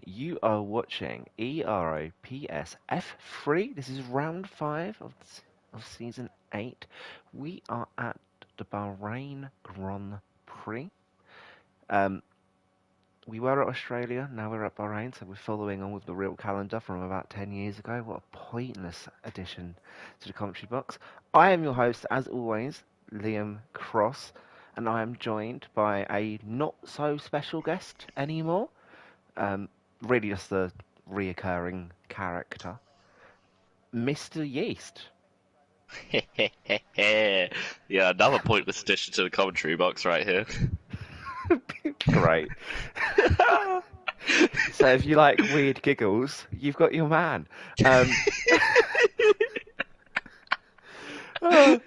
You are watching Ero Ps F3. This is round 5 of season 8. We are at the Bahrain Grand Prix. Um, we were at Australia, now we're at Bahrain, so we're following on with the real calendar from about 10 years ago. What a pointless addition to the commentary box. I am your host, as always, Liam Cross, and I am joined by a not so special guest anymore. Um, really just a reoccurring character, Mr. Yeast. Yeah, another pointless addition to the commentary box right here. Great. So if you like weird giggles, you've got your man. Oh,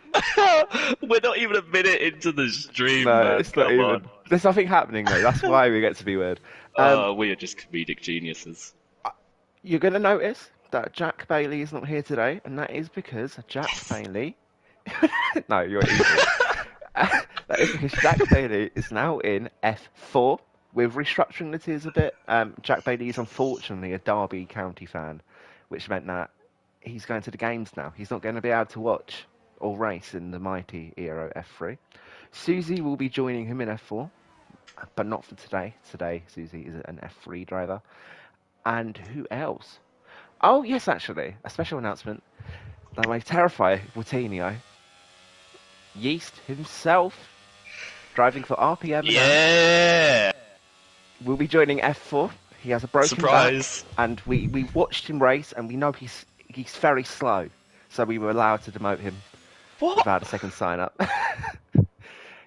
We're not even a minute into the stream, no, man. it's not Come even. on. There's nothing happening though. That's why we get to be weird. We are just comedic geniuses. You're going to notice that Jack Bailey is not here today, and that is because Jack Yes. Bailey. No, you're evil. That is because Jack Bailey is now in F4. We're restructuring the tiers a bit. Jack Bailey is unfortunately a Derby County fan, which meant that he's going to the games now. He's not going to be able to watch or race in the mighty Ero F3. Susie will be joining him in F4, but not for today. Today, Susie is an F3 driver. And who else? Oh, yes, actually, a special announcement that may terrify Coutinho. Yeast himself, driving for RPM now, Yeah! will be joining F4. He has a broken Surprise! back, and we watched him race, and we know he's very slow, so we were allowed to demote him What? without a second sign up.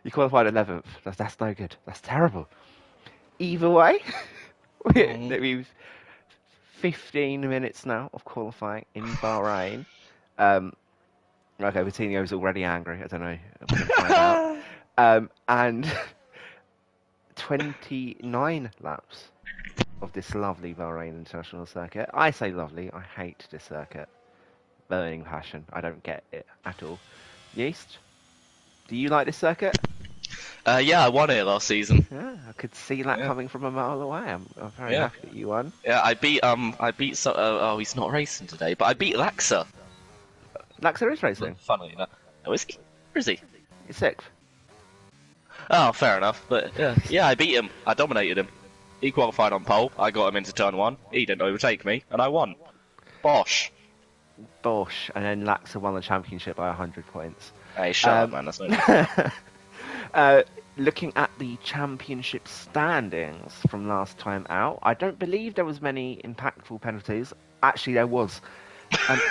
You qualified 11th. That's no good. That's terrible. Either way, we've 15 minutes now of qualifying in Bahrain. Okay, Coutinho's already angry. I don't know. We're going to find out. And 29 laps of this lovely Bahrain International Circuit. I say lovely. I hate this circuit. Burning passion. I don't get it at all. Yeast, do you like this circuit? Yeah, I won it last season. Yeah, I could see that coming from a mile away. I'm very Yeah. happy that you won. Yeah, I beat oh, he's not racing today, but I beat Laxa. Laxa is racing. Funnily enough. Oh, is he? Where is he? He's sixth. Oh, fair enough. But yeah, I beat him. I dominated him. He qualified on pole. I got him into turn 1. He didn't overtake me, and I won. Bosh. Bosh. And then Laxa won the championship by 100 points. Hey, shut up, man. That's no. Looking at the championship standings from last time out, I don't believe there was many impactful penalties. Actually, there was.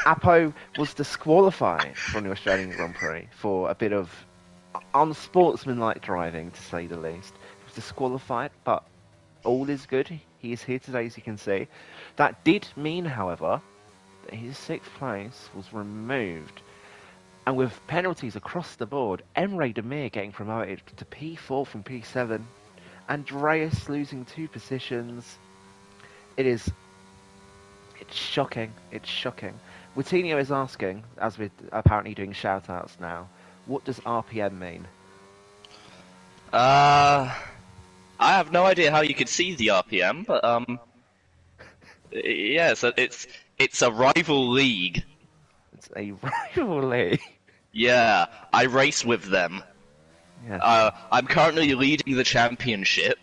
Apo was disqualified from the Australian Grand Prix for a bit of unsportsmanlike driving, to say the least. He was disqualified, but all is good. He is here today, as you can see. That did mean, however, that his 6th place was removed. And with penalties across the board, Emre Demir getting promoted to P4 from P7, Andreas losing 2 positions. It's shocking. It's shocking. Coutinho is asking, as we're apparently doing shout-outs now, what does RPM mean? I have no idea how you could see the RPM, but yeah, so it's a rival league. It's a rivalry. Yeah, I race with them. Yes. I'm currently leading the championship.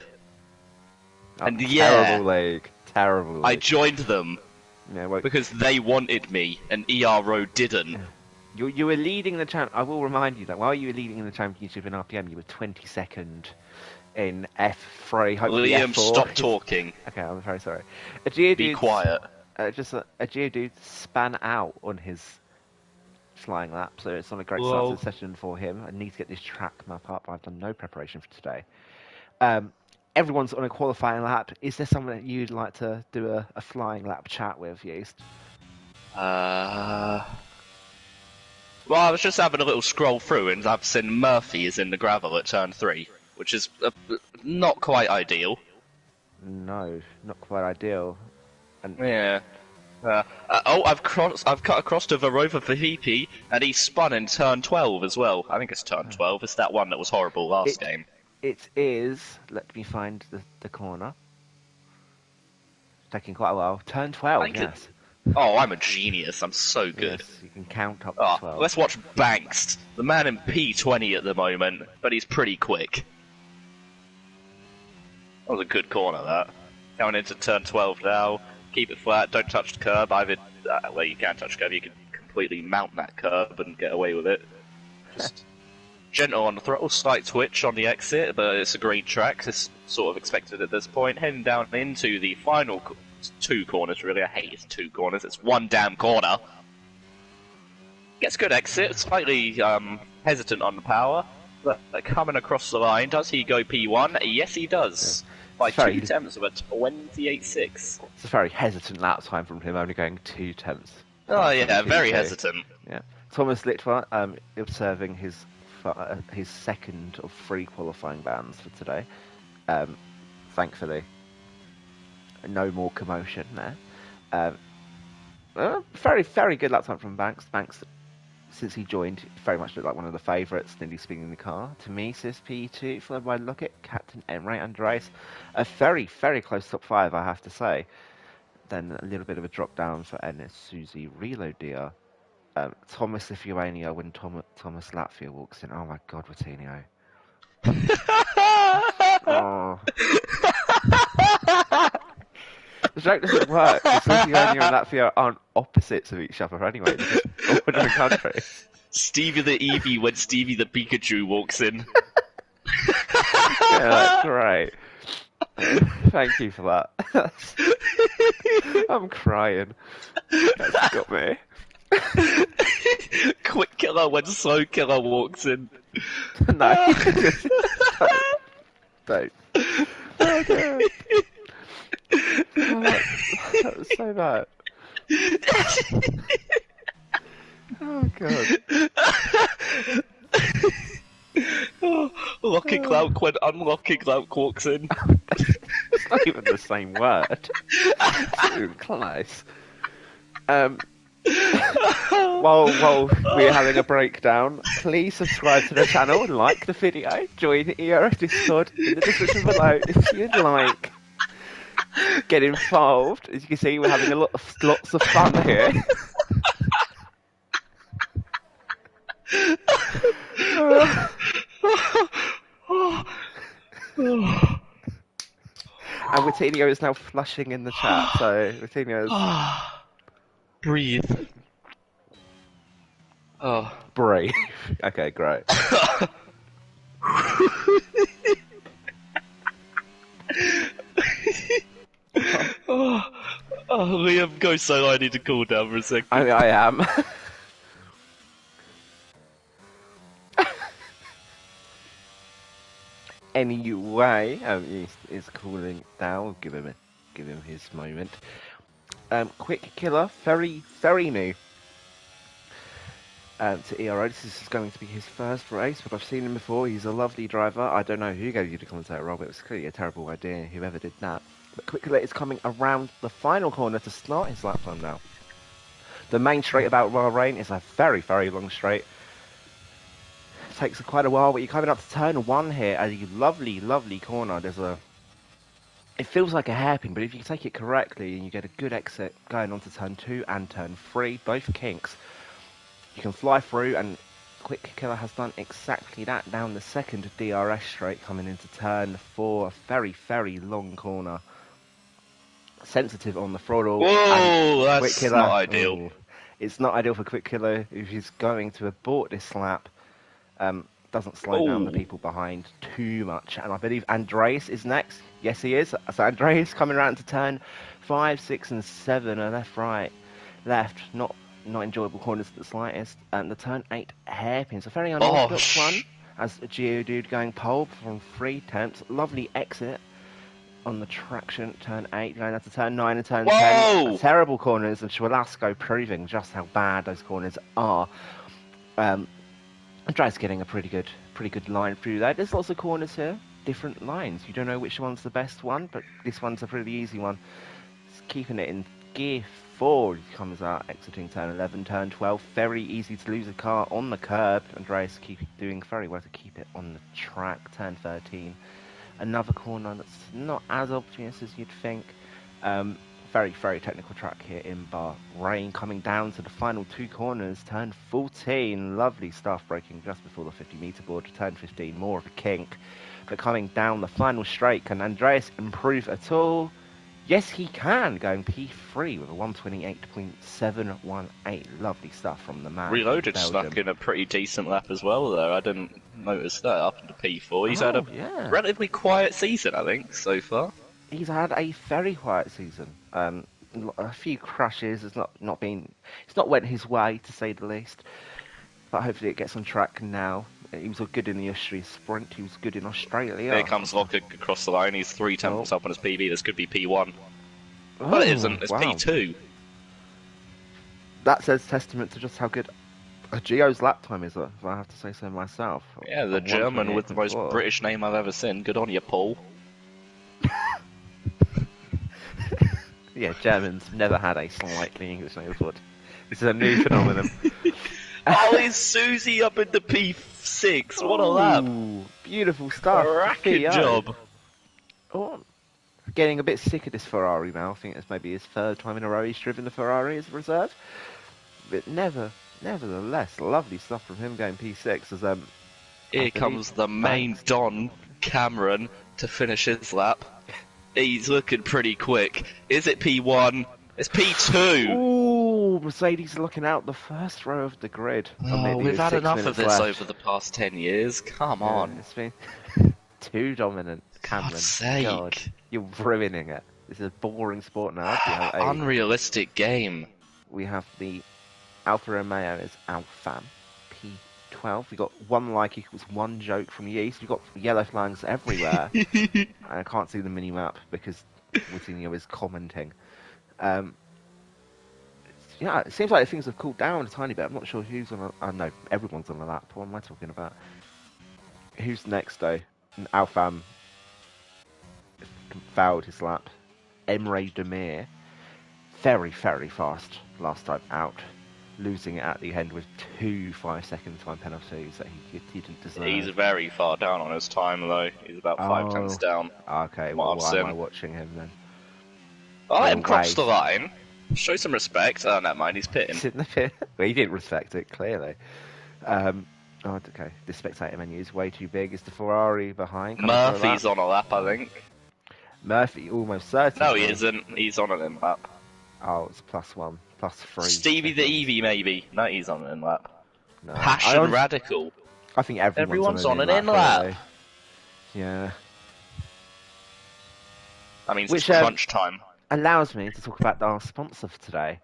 And yeah, Terrible league. Terrible league. I joined them Yeah, well, because they wanted me, and ERO didn't. you were leading the champ. I will remind you that while you were leading in the championship in RPM, you were 22nd in F3. Hopefully Liam, F4. stop talking. Okay, I'm very sorry. A Geodude, Be quiet. A Geodude span out on his flying lap, so it's not a great start to the session for him. I need to get this track map up. I've done no preparation for today. Everyone's on a qualifying lap. Is there someone that you'd like to do a flying lap chat with, Yeast? Well, I was just having a little scroll through, and I've seen Murphy is in the gravel at turn 3, which is not quite ideal. No, not quite ideal. And Yeah. I've cut across to Varova for VP, and he spun in turn 12 as well. I think it's turn 12. It's that one that was horrible last game. It is. Let me find the corner. taking quite a while. Turn 12, Thank you. yes. Oh, I'm a genius. I'm so good. Yes, you can count up to Oh, 12. let's watch Banks. The man in P20 at the moment, but he's pretty quick. That was a good corner, that. Going into turn 12 now. Keep it flat, don't touch the curb. Either, well, you can touch the curb, you can completely mount that curb and get away with it. Just gentle on the throttle, slight twitch on the exit, but it's a green track. It's sort of expected at this point. Heading down into the final two corners, really. I hate it's two corners. It's one damn corner. Gets good exit, slightly hesitant on the power, but coming across the line, does he go P1? Yes, he does. Yeah. By 2 tenths of a 28.6. It's a very hesitant lap time from him, only going 2 tenths. Oh yeah, very hesitant. Yeah. Thomas Littler observing his second of 3 qualifying bans for today. Thankfully, no more commotion there. Very, very good lap time from Banks. Banks, since he joined, very much looked like one of the favourites, nearly spinning the car. To me, says P2, followed by Lockett, Captain Emre Andreas. A very, very close top 5, I have to say. Then a little bit of a drop down for Enes Suzy, Reload Dia. Thomas Lithuania when Thomas Latvia walks in. Oh my god, Routinho. Oh. The joke doesn't work, because Lithuania and Latvia aren't opposites of each other anyway. They're just all different countries. Stevie the Eevee when Stevie the Pikachu walks in. Yeah, that's great. Thank you for that. I'm crying. That's got me. Quick killer when slow killer walks in. No, don't. Oh, God. Oh, that was so bad. Oh god. Locking Glauk when unlocking Glauk walks in. It's not even the same word. It's even close. While we're having a breakdown, please subscribe to the channel and like the video. Join Ero Discord in the description below if you'd like. Get involved. As you can see, we're having lots of fun here. And Routinho is now flushing in the chat, so Routinho's... Breathe. Oh. Breathe. Okay, great. Liam, go solo. I need to cool down for a second. I am. Anyway, he's cooling down. Give him his moment. Quick killer, very, very new. To Ero, this is going to be his first race, but I've seen him before. He's a lovely driver. I don't know who gave you the commentator role, but it was clearly a terrible idea, whoever did that. But Quick killer is coming around the final corner to start his lap time now. The main straight about Bahrain is a very, very long straight. It takes quite a while, but you're coming up to turn 1 here, a lovely, lovely corner. It feels like a hairpin, but if you take it correctly and you get a good exit going on to turn 2 and turn 3, both kinks, you can fly through, and Quick Killer has done exactly that down the second DRS straight coming into turn 4. A very, very long corner. Sensitive on the throttle. Whoa, that's Quick Killer, not ideal. It's not ideal for Quick Killer if he's going to abort this lap. Doesn't slow down the people behind too much. And I believe Andreas is next. Yes, he is. So Andreas coming around to turn 5, 6, and 7. A left, right, left. Not enjoyable corners at the slightest. And the turn 8 hairpins. A very unorthodox one. As a Geodude going pole from 3 tenths. Lovely exit on the traction. Turn 8 going out to turn 9 and turn 10. Terrible corners. And Schwalasco proving just how bad those corners are. Andreas getting a pretty good line through there. There's lots of corners here, different lines. You don't know which one's the best one, but this one's a pretty easy one. It's keeping it in gear 4. He comes out, exiting turn 11, turn 12. Very easy to lose a car on the curb. Andreas doing very well to keep it on the track. Turn 13. Another corner that's not as obvious as you'd think. Very, very technical track here in Bahrain. Coming down to the final 2 corners, turn 14. Lovely stuff, breaking just before the 50-meter board. Turn 15, more of a kink. But coming down the final straight, can Andreas improve at all? Yes, he can, going P3 with a 128.718. Lovely stuff from the man. Reloaded snuck in a pretty decent lap as well there. I didn't notice that up into P4. He's had a relatively quiet season, I think, so far. He's had a very quiet season. A few crashes. It's not went his way, to say the least. But hopefully it gets on track now. He was good in the Austrian sprint. He was good in Australia. Here comes Locke across the line. He's 3 tenths up on his PB. This could be P1. But it isn't. It's P2. That says testament to just how good Gio's lap time is, if I have to say so myself. Yeah, the German with the most British name I've ever seen. Good on you, Paul. Yeah, Germans never had a slightly English name before. This is a new phenomenon. Oh, is Susie up in the P6? What a lap! Beautiful stuff. Cracking job. Oh, getting a bit sick of this Ferrari now. I think it's maybe his 3rd time in a row he's driven the Ferrari as a reserve. But nevertheless, lovely stuff from him going P6. As here comes the main Don, Cameron, to finish his lap. He's looking pretty quick. Is it P1? It's P2! Ooh, Mercedes looking out the first row of the grid. Oh, we've had enough of this over the past 10 years. Come on. It's been too dominant, Cameron. God's sake. God, you're ruining it. This is a boring sport now. Unrealistic game. We have the Alfa Romeo is Alfam P12. We got 1 like equals 1 joke from the east. We've got yellow flags everywhere. I can't see the mini map because Wittinio is commenting. Yeah, it seems like things have cooled down a tiny bit. I'm not sure who's on a... no, everyone's on a lap. What am I talking about? Who's next, though? Alfam fouled his lap. Emre Demir. Very, very fast last time out. Losing it at the end with 2 5-second time penalties that he didn't deserve. He's very far down on his time, though. He's about 5 tenths down. Okay, well, why am I watching him then? I let him cross the line. Show some respect. Oh, never mind, he's pitting. He's in the pit. Well, he didn't respect it, clearly. Okay, the spectator menu is way too big. Is the Ferrari behind? Murphy's on a lap, I think. Murphy, almost certain. No, he isn't. He's on an in lap. Oh, it's +1, +3. Stevie the Eevee, maybe. No, he's on an in lap. No. Passion Radical. I think everyone's on an in lap. Yeah. That means it's crunch time. Allows me to talk about our sponsor for today,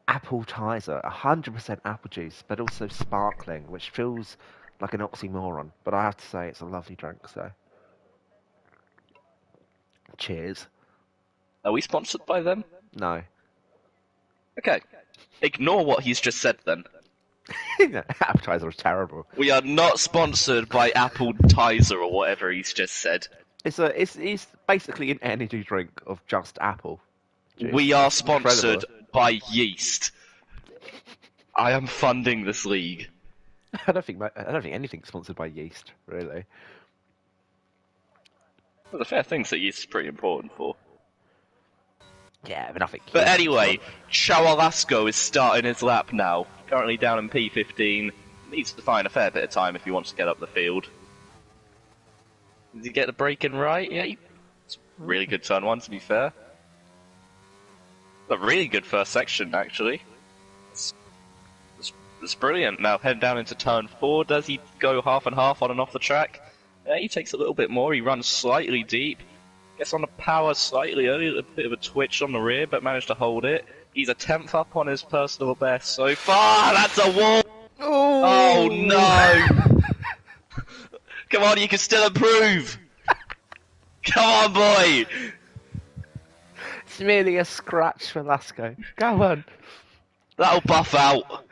Apple Tizer, 100% apple juice, but also sparkling, which feels like an oxymoron. But I have to say, it's a lovely drink. So, cheers. Are we sponsored by them? No. Okay. Ignore what he's just said then. Apple Tizer is terrible. We are not sponsored by Apple Tizer or whatever he's just said. It's basically an energy drink of just apple juice. We are sponsored by yeast. I am funding this league. I don't think anything's sponsored by yeast, really. Well, the fair thing's that yeast is pretty important for. Yeah, but nothing. But anyway, Chawalasco is starting his lap now. Currently down in P15. Needs to find a fair bit of time if he wants to get up the field. Did he get the braking right? Yeah, it's a really good turn 1, to be fair. A really good first section, actually. It's brilliant. Now, head down into turn 4. Does he go half and half on and off the track? Yeah, he takes a little bit more. He runs slightly deep. Gets on the power slightly early. A bit of a twitch on the rear, but managed to hold it. He's a 10th up on his personal best so far. That's a wall! Oh no! Come on, you can still improve! Come on, boy! It's merely a scratch for Lasco. Go on. That'll buff out.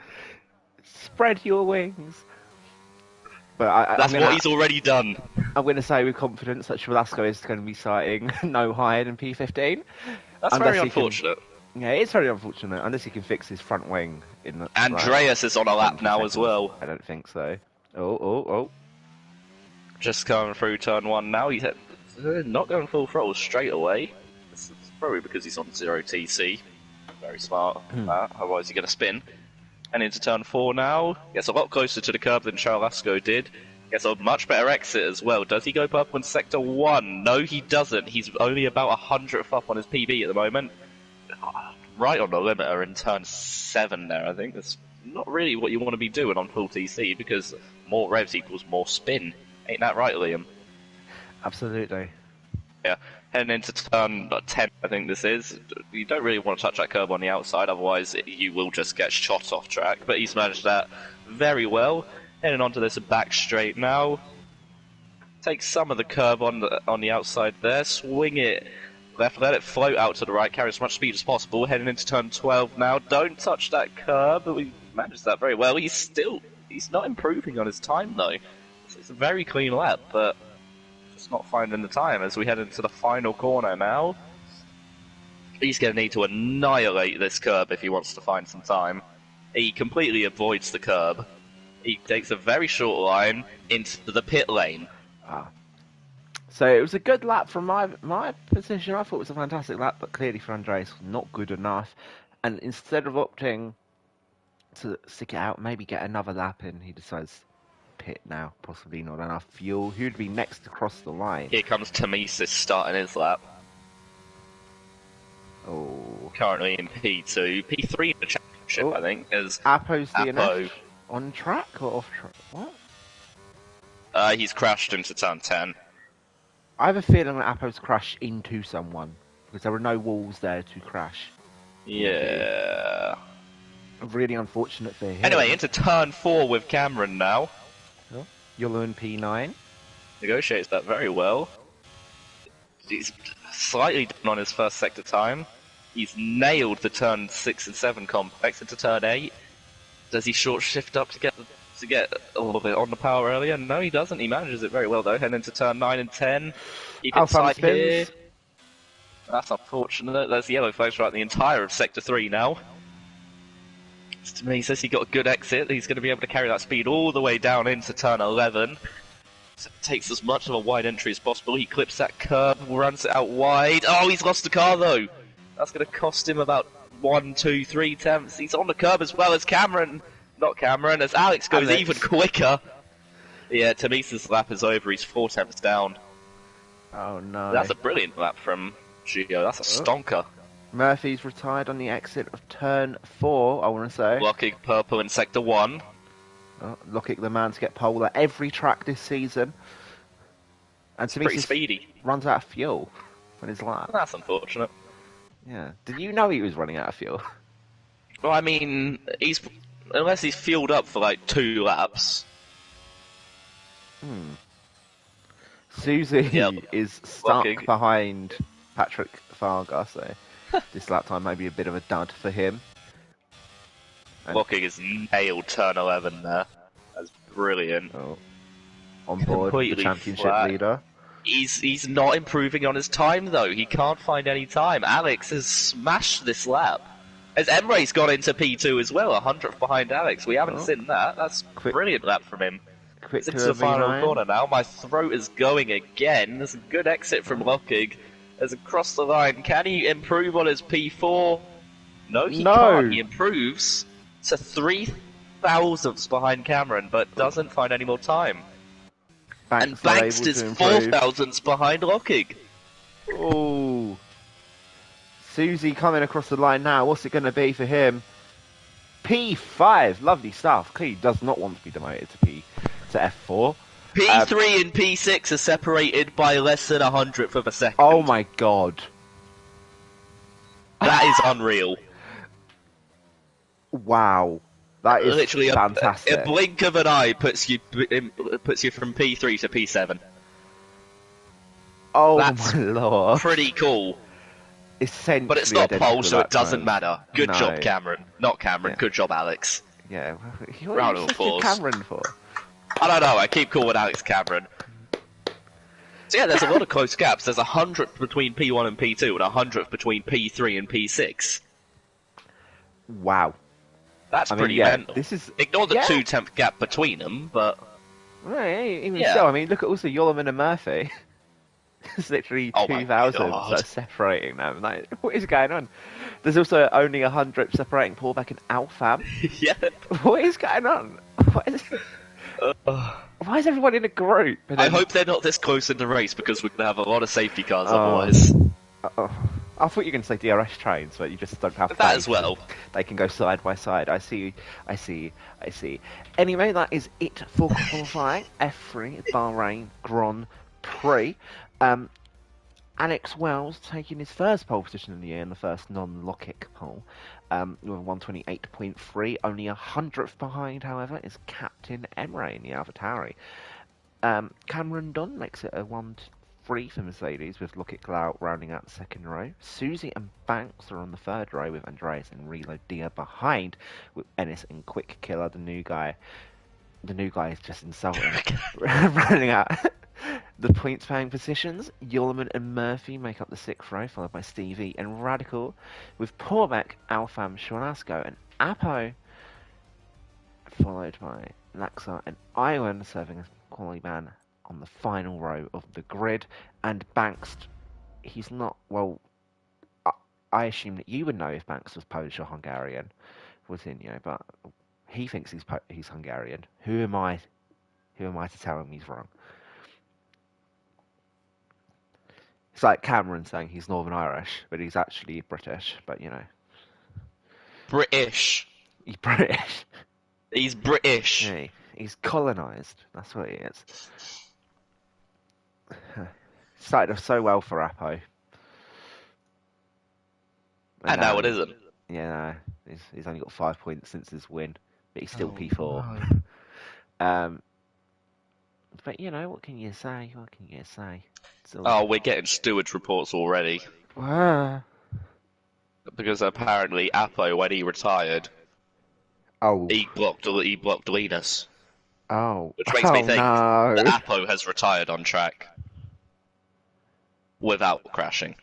Spread your wings. But that's what he's already done. I'm going to say with confidence that Velasco is going to be sighting no higher than P15. That's very unfortunate. Yeah, it's very unfortunate, unless he can fix his front wing. Andreas is on a lap now as well. I don't think so. Oh. Just coming through turn 1 now. He's not going full throttle straight away. This is Probably because he's on 0 TC. Very smart. Otherwise, you're going to spin. And into turn 4 now. Gets a lot closer to the curb than Charlasco did. Gets a much better exit as well. Does he go purple in sector 1? No, he doesn't. He's only about 100th up on his PB at the moment. Right on the limiter in turn 7 there, I think. That's not really what you want to be doing on full TC, because more revs equals more spin. Ain't that right, Liam? Absolutely. Yeah. Heading into turn 10, I think this is. You don't really want to touch that curb on the outside, otherwise you will just get shot off track. But he's managed that very well. Heading onto this back straight now. Take some of the curb on the outside there. Swing it left, let it float out to the right, carry as much speed as possible. Heading into turn 12 now. Don't touch that curb, but we managed that very well. He's not improving on his time though. It's a very clean lap, but just not finding the time as we head into the final corner now. He's going to need to annihilate this curb if he wants to find some time. He completely avoids the curb. He takes a very short line into the pit lane. So it was a good lap from my position. I thought it was a fantastic lap, but clearly for Andreas, not good enough. And instead of opting to stick it out, maybe get another lap in, he decides pit now. Possibly not enough fuel. Who'd be next to cross the line? Here comes Tomesis starting his lap. Oh. Currently in P2. P3 in the championship, I think, is Apo's Apo. DNF on track or off track? What? He's crashed into turn 10. I have a feeling that Apo's crashed into someone, because there were no walls there to crash. Yeah. Really unfortunate for him. Anyway, into turn 4 with Cameron now. Yolo in P9. Negotiates that very well. He's slightly down on his first sector time. He's nailed the turn 6 and 7 complex into turn 8. Does he short shift up to get a little bit on the power earlier? No, he doesn't. He manages it very well though. Heading into turn 9 and 10. Keep it tight here. That's unfortunate. There's the yellow flags throughout the entire of sector 3 now. To me, he says he got a good exit. He's going to be able to carry that speed all the way down into turn 11. So takes as much of a wide entry as possible. He clips that curb, runs it out wide. Oh, he's lost the car though. That's going to cost him about 1, 2, 3 tenths. He's on the curb as well as Cameron. Not Cameron, as Alex goes even quicker. Yeah, Tomesis' lap is over. He's 4 tenths down. Oh no. That's a brilliant lap from Gio. That's a stonker. Murphy's retired on the exit of turn 4, I want to say. Blocking purple in sector 1. Looking the man to get pole at every track this season. And It's pretty speedy. Runs out of fuel on his lap. That's unfortunate. Yeah. Did you know he was running out of fuel? Well, I mean, unless he's fueled up for like 2 laps. Susie is stuck behind Patrick Fargar, so this lap time may be a bit of a dud for him. Locking has nailed turn 11 there. That's brilliant. On board with the championship leader. He's not improving on his time though. He can't find any time. Alex has smashed this lap. As Emre's gone into P2 as well, 100th behind Alex. We haven't seen that. That's a brilliant lap from him. It's into the final corner now. My throat is going again. There's a good exit from Lockig. There's across the line. Can he improve on his P4? No, he can't. He improves to 3 thousandths behind Cameron, but doesn't find any more time. And Banks is 4 thousandths behind Lockig. Oh. Susie coming across the line now. What's it going to be for him? P5. Lovely stuff. Clearly does not want to be demoted to F4. P3 and P6 are separated by less than 100th of a second. Oh my god. That is unreal. Wow. That is literally fantastic. A blink of an eye puts you from P3 to P7. Oh That's my lord. Pretty cool. Essentially but it's not pole, so it doesn't matter. Good No. job, Cameron. Not Cameron. Yeah. Good job, Alex. Yeah. Round of applause. Cameron for? I don't know. I keep calling Alex Cameron. So yeah, there's a lot of close gaps. There's 100th between P1 and P2, and 100th between P3 and P6. Wow. That's pretty mental. This is Ignore the 2-tenth gap between them, but even still, I mean, look at also Yoloman and Murphy. There's literally Oh my 2,000 that God. are separating them. Like, what is going on? There's also only 100 separating Paul Beck and Alfam. Yeah. What is going on? Why is everyone in a group? And I then, hope they're not this close in the race because we're gonna have a lot of safety cars Oh. otherwise. I thought you were going to say DRS trains, but you just don't have That faith as well. They can go side by side. I see. Anyway, that is it for qualifying. F3 Bahrain Grand Prix. Alex Wells taking his first pole position in the year in the first non-Lokic pole with a 128.3. Only 100th behind, however, is Captain Emre in the AlphaTauri. Cameron Dunn makes it a 1-3 for Mercedes with Lokic Glau rounding out the second row. Susie and Banks are on the third row with Andreas and Relo Dia behind with Ennis and Quick Killer, the new guy. The new guy is just insulting. Rounding out the points paying positions, Yulman and Murphy make up the sixth row, followed by Stevie and Radical, with Porbeck, Alfam, Shwanasco and Apo, followed by Laxa and Iwan serving as quality man on the final row of the grid. And Banks, he's not, well, I assume that you would know if Banks was Polish or Hungarian, but he thinks he's Hungarian. Who am I to tell him he's wrong? It's like Cameron saying he's Northern Irish, but he's actually British, but British. He's British. He's British. Yeah, he's colonised. That's what he is. Started off so well for Apo. And now it isn't. Yeah, no, he's only got 5 points since his win, but he's still P4. No. But what can you say? We're getting stewards reports already. Because apparently Apo, when he retired, he blocked Linus. Which makes me think that Apo has retired on track without crashing.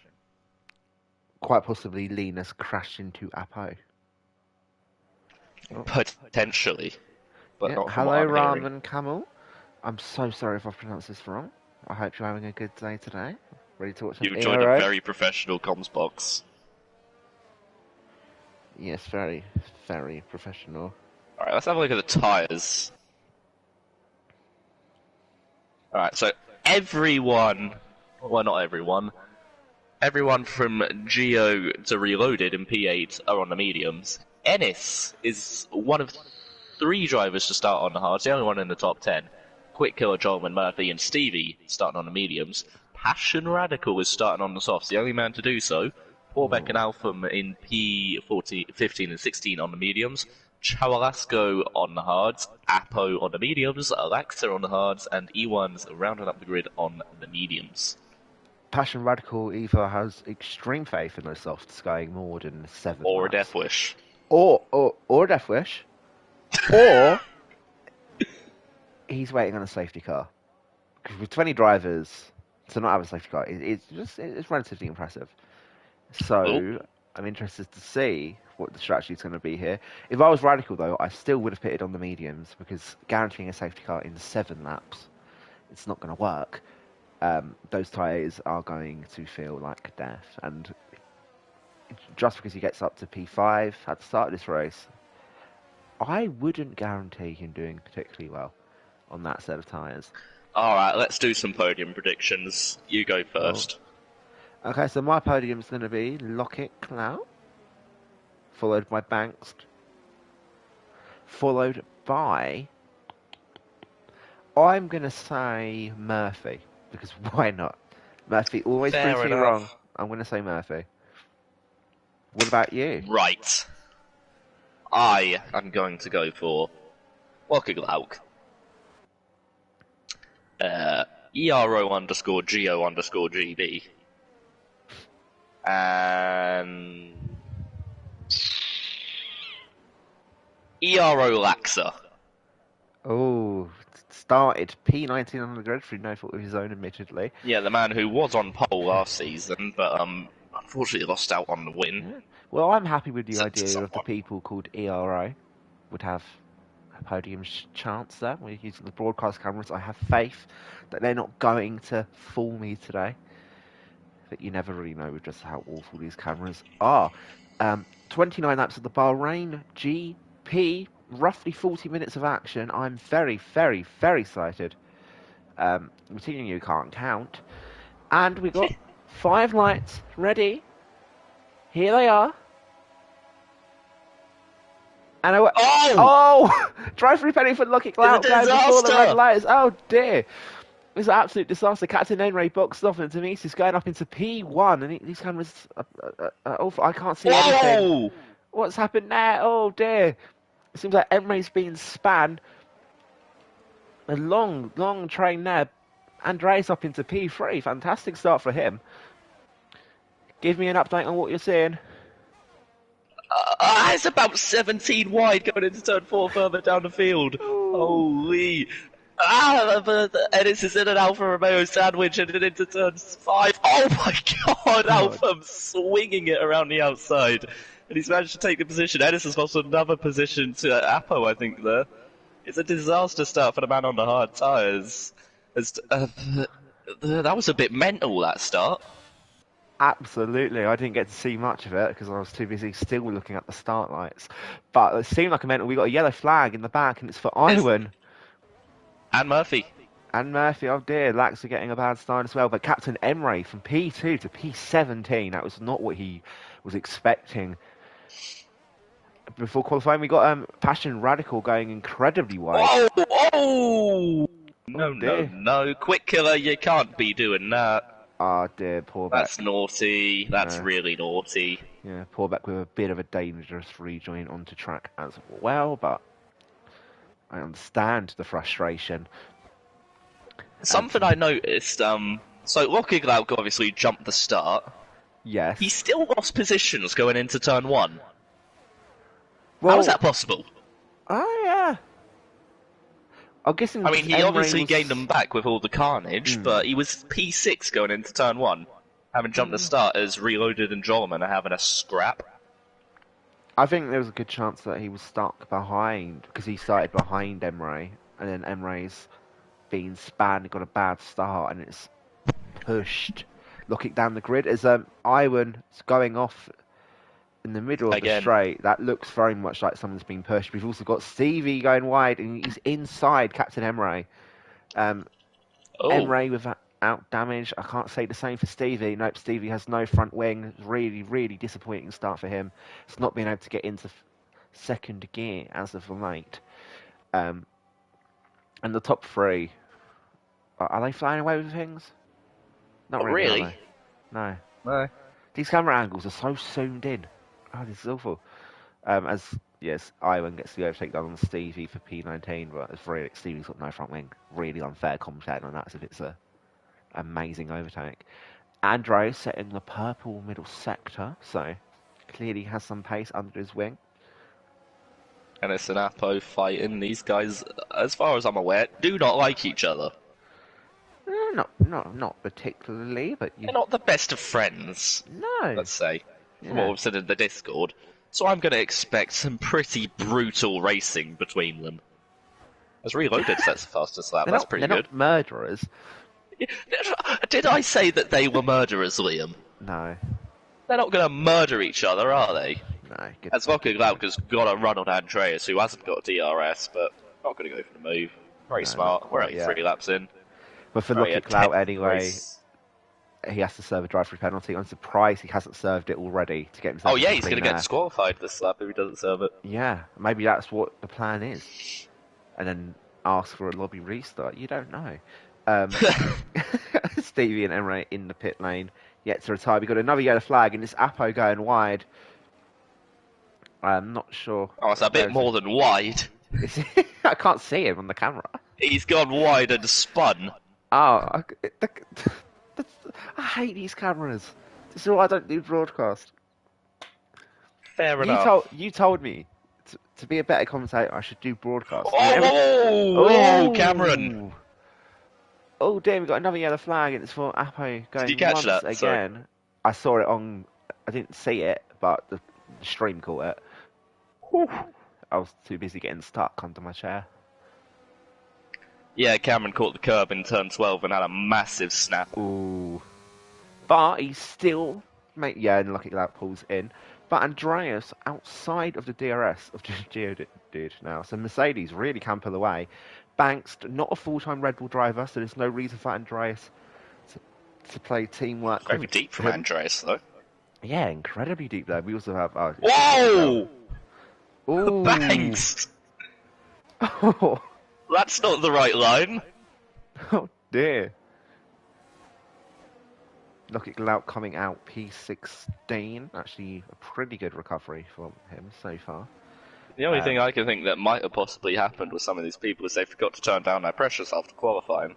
Quite possibly Linus crashed into Apo. Potentially. But not from hello, what I'm hearing. Ramen Camel. I'm so sorry if I pronounced this wrong. I hope you're having a good day today. Ready to watch an You've joined a very professional comms box. Yes, very, very professional. Alright, let's have a look at the tyres. Alright, so everyone, well not everyone from Geo to Reloaded in P8 are on the mediums. Ennis is one of 3 drivers to start on the hards, the only one in the top 10. Quick Killer, Jolman, Murphy and Stevie starting on the mediums. Passion Radical is starting on the softs, the only man to do so. Porbeck and Alpham in P14, 15 and 16 on the mediums. Chawalasco on the hards, Apo on the mediums, Alexa on the hards, and E1's rounding up the grid on the mediums. Passion Radical either has extreme faith in those softs going more than 7 Or laps. a Death Wish. Or a Death Wish. Or he's waiting on a safety car. Because with 20 drivers to not have a safety car, it's relatively impressive. So I'm interested to see what the strategy is going to be here. If I was Radical, though, I still would have pitted on the mediums, because guaranteeing a safety car in 7 laps, it's not going to work. Those tyres are going to feel like death. And just because he gets up to P5 at the start of this race, I wouldn't guarantee him doing particularly well on that set of tyres. Alright, let's do some podium predictions. You go first. Okay, so my podium is going to be Lockett Clout, followed by Banks, followed by, I'm going to say Murphy, because why not? Murphy always proves me wrong. I'm going to say Murphy. What about you? Right. I am going to go for Lockiglauk. ERO_GO_GB. And ERO Laxa. Oh, started P19 on the grid through no fault of his own, admittedly. Yeah, the man who was on pole last season, but unfortunately lost out on the win. Yeah. Well, I'm happy with the idea of the people called ERO would have a podium chance there. We're using the broadcast cameras. I have faith that they're not going to fool me today. But you never really know with just how awful these cameras are. 29 laps of the Bahrain GP, roughly 40 minutes of action. I'm very, very, very excited. Continuing, you can't count. And we got 5 lights ready. Here they are. And oh! Drive-through penalty for Lucky Clout going before the red lights. Oh dear. It was an absolute disaster. Captain Enray boxed off, and Demetrius going up into P1, and these cameras are awful. I can't see anything. What's happened there? Oh dear. It seems like Enray's been spanned. A long, long train there. Andreas up into P3. Fantastic start for him. Give me an update on what you're seeing. It's about 17 wide going into turn 4 further down the field. Ooh. Holy. Ennis is in an Alfa Romeo sandwich and into turn 5. Oh my god, Alfa swinging it around the outside. And he's managed to take the position. Ennis has lost another position to Apo, I think, there. It's a disaster start for the man on the hard tyres. That was a bit mental, that start. Absolutely. I didn't get to see much of it because I was too busy still looking at the start lights. But it seemed like a mental. We got a yellow flag in the back, and it's for Iwan. And Murphy. And Murphy, oh dear, Lax are getting a bad start as well. But Captain Emre from P2 to P17, that was not what he was expecting. Before qualifying, we got Passion Radical going incredibly wide. No. Quick Killer, you can't be doing that. Oh dear, Poorbeck. That's naughty. That's really naughty. Yeah, Poorbeck with a bit of a dangerous rejoin onto track as well, but I understand the frustration. Something I noticed, so Locking Lauk obviously jumped the start. Yes. He still lost positions going into turn 1. Well, how is that possible? Oh, yeah. I'm guessing. I mean, he obviously gained them back with all the carnage, but he was P6 going into turn 1, having jumped the start as Reloaded and Jolman are having a scrap. I think there was a good chance that he was stuck behind, because he started behind Emre, and then Emre's been spanned, got a bad start, and it's pushed, looking down the grid. As Iwan's going off in the middle of the straight, that looks very much like someone's been pushed. We've also got Stevie going wide, and he's inside Captain Emre. Emre without damage. I can't say the same for Stevie. Nope, Stevie has no front wing. Really, really disappointing start for him. It's not being able to get into second gear as of late. And the top 3, are they flying away with things? Not really. Are they? No. These camera angles are so zoomed in. Oh, this is awful. Yes, Iwan gets the overtake done on Stevie for P19, but it's really, Stevie's got no front wing. Really unfair commentating on that as if it's a amazing overtake. Andreas setting the purple middle sector, so clearly has some pace under his wing. And it's an Apo fighting. These guys, as far as I'm aware, do not like each other. Not particularly, but they're not the best of friends. No. Let's say. From what we've said in the Discord. So I'm going to expect some pretty brutal racing between them. As Reloaded sets the fastest lap, that's pretty good. They're not murderers. Did I say that they were murderers, Liam? No. They're not going to murder each other, are they? No. As Locking Lauk has got a run on Andreas, who hasn't got DRS, but not going to go for the move. Very smart. We're only 3 laps in. But for Locking Lauk anyway... He has to serve a drive-through penalty. I'm surprised he hasn't served it already to get himself. Oh yeah, he's going to get disqualified this lap if he doesn't serve it. Yeah, maybe that's what the plan is, and then ask for a lobby restart. You don't know. Stevie and Emre in the pit lane yet to retire. We got another yellow flag, and it's Apo going wide. I'm not sure. Oh, it's a bit more than wide. I can't see him on the camera. He's gone wide and spun. Oh. I hate these cameras. This is why I don't do broadcast. Fair enough. You told me to be a better commentator, I should do broadcast. Oh, Cameron! Oh, damn, we got another yellow flag, and it's for Apo going Did you catch that? again. Sorry. I saw it on... I didn't see it, but the stream caught it. Whew. I was too busy getting stuck under my chair. Yeah, Cameron caught the curb in turn 12 and had a massive snap. Ooh. But he's still, and lucky that pulls in. But Andreas outside of the DRS of Geodude now, so Mercedes really can pull away. Banks, not a full-time Red Bull driver, so there's no reason for Andreas to play teamwork. Very deep from Andreas, though. Yeah, incredibly deep there. We also have. Whoa! Ooh. Banks! Oh. That's not the right line. Oh dear. Look at Glout coming out P16. Actually, a pretty good recovery from him so far. The only thing I can think that might have possibly happened with some of these people is they forgot to turn down their pressures after qualifying.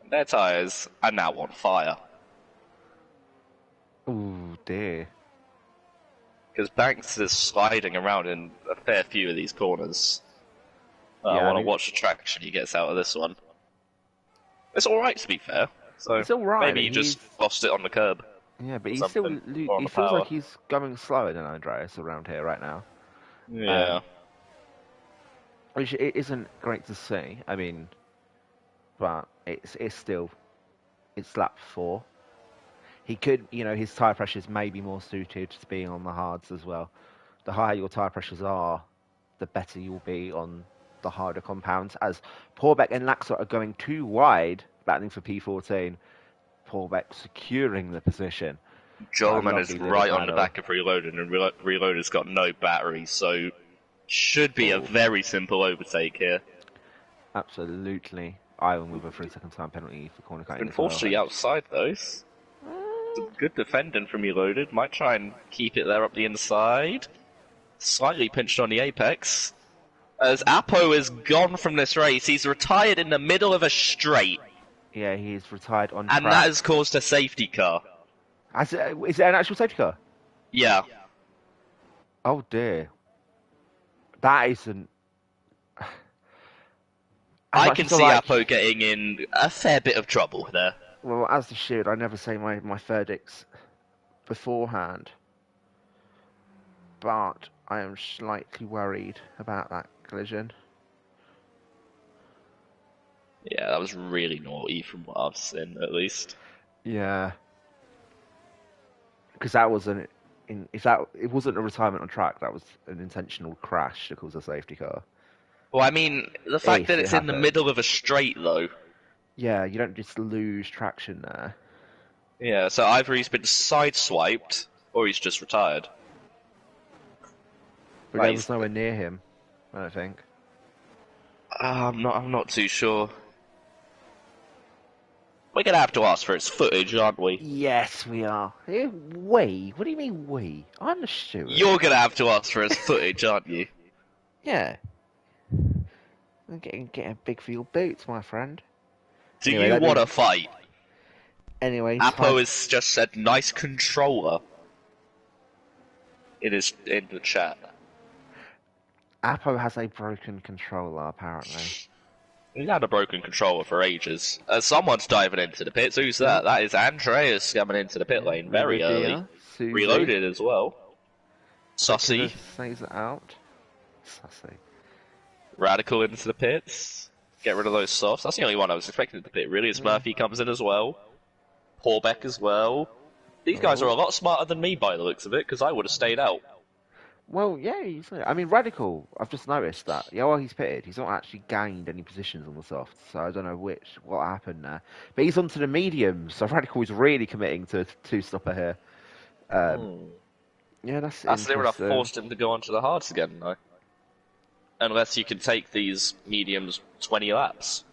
And their tyres are now on fire. Ooh, dear. Because Banks is sliding around in a fair few of these corners. I want to watch the traction he gets out of this one. It's alright, to be fair. So it's alright. Maybe he just lost it on the curb. Yeah, but he's still. He feels like he's going slower than Andreas around here right now. Yeah. Which it isn't great to see. I mean, but it's still. It's lap 4. He could, his tyre pressures may be more suited to being on the hards as well. The higher your tyre pressures are, the better you'll be on the harder compounds. As Porbeck and Laxer are going too wide, battling for P14. Porbeck securing the position. Jolman is right on the back of Reloaded, and Reloaded's got no battery, so should be a very simple overtake here. Absolutely. I will move a 3-second time penalty for corner cutting. Been forced to the outside, though. Good defending from Reloaded. Might try and keep it there up the inside. Slightly pinched on the apex. As Apo is gone from this race, he's retired in the middle of a straight. Yeah, he's retired on track. And that has caused a safety car. Is it an actual safety car? Yeah. Oh dear. That isn't... I can see Apo getting in a fair bit of trouble there. Well, as the should, I never say my verdicts beforehand. But I am slightly worried about that collision. Yeah, that was really naughty from what I've seen, at least. Yeah. Because that wasn't... it wasn't a retirement on track, that was an intentional crash to cause a safety car. Well, I mean, the fact that it's in the middle of a straight, though. Yeah, you don't just lose traction there. Yeah, so either he's been sideswiped, or he's just retired. But there was nowhere near him, I don't think. I'm not too sure. We're gonna have to ask for his footage, aren't we? Yes, we are. We? What do you mean we? I'm the steward. You're gonna have to ask for his footage, aren't you? Yeah. I'm getting big for your boots, my friend. Do you want to fight? Anyway, Apo has just said nice controller in the chat. Apo has a broken controller, apparently. He's had a broken controller for ages. Someone's diving into the pits. Who's that? That is Andreas coming into the pit lane very early. Susie. Reloaded as well. Sussy. Says it out. Sussy. Radical into the pits. Get rid of those softs. That's the only one I was expecting to the pit, really. As Murphy comes in as well. Porbeck as well. These guys are a lot smarter than me by the looks of it, because I would have stayed out. Well, yeah, I mean, Radical, I've just noticed that. Yeah, while he's pitted, he's not actually gained any positions on the softs, so I don't know what happened there. But he's onto the mediums, so Radical is really committing to two-stopper here. Yeah, that's near enough forced him to go onto the hards again, though. Unless you can take these mediums 20 laps.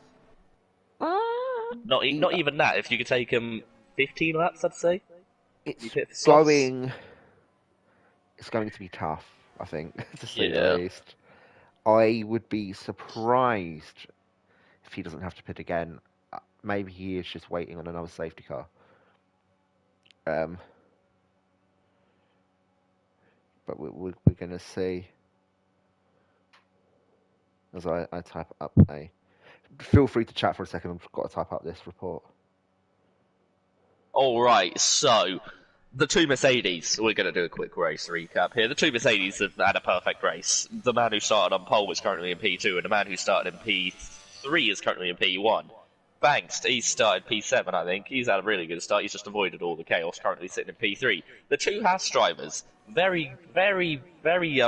Not even that. If you could take them 15 laps, I'd say. It's going to be tough, I think, to say the least. I would be surprised if he doesn't have to pit again. Maybe he is just waiting on another safety car. But we're going to see. As I type up a... Feel free to chat for a second, I've got to type up this report. Alright, so... The two Mercedes, we're going to do a quick race recap here. The two Mercedes have had a perfect race. The man who started on pole is currently in P2, and the man who started in P3 is currently in P1. Banks, he started P7, I think. He's had a really good start. He's just avoided all the chaos, currently sitting in P3. The two Haas drivers, very, very, very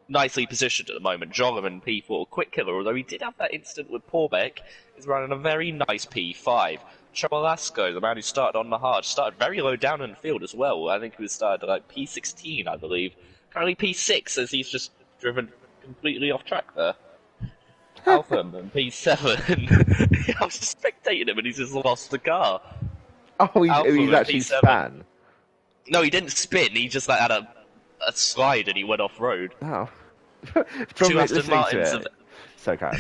nicely positioned at the moment. Jolum P4. Quick Killer, although he did have that incident with Porbeck, is running a very nice P5. Chabalasco, the man who started on the hard, started very low down in the field as well. I think he was started at like P16, I believe. Currently P6, as he's just driven completely off track there. Alpha and P7. I was just spectating him and he's just lost the car. Oh, he's actually P7. span. No, he didn't spin. He just like had a slide and he went off road. Oh. Two Aston Martins So kind.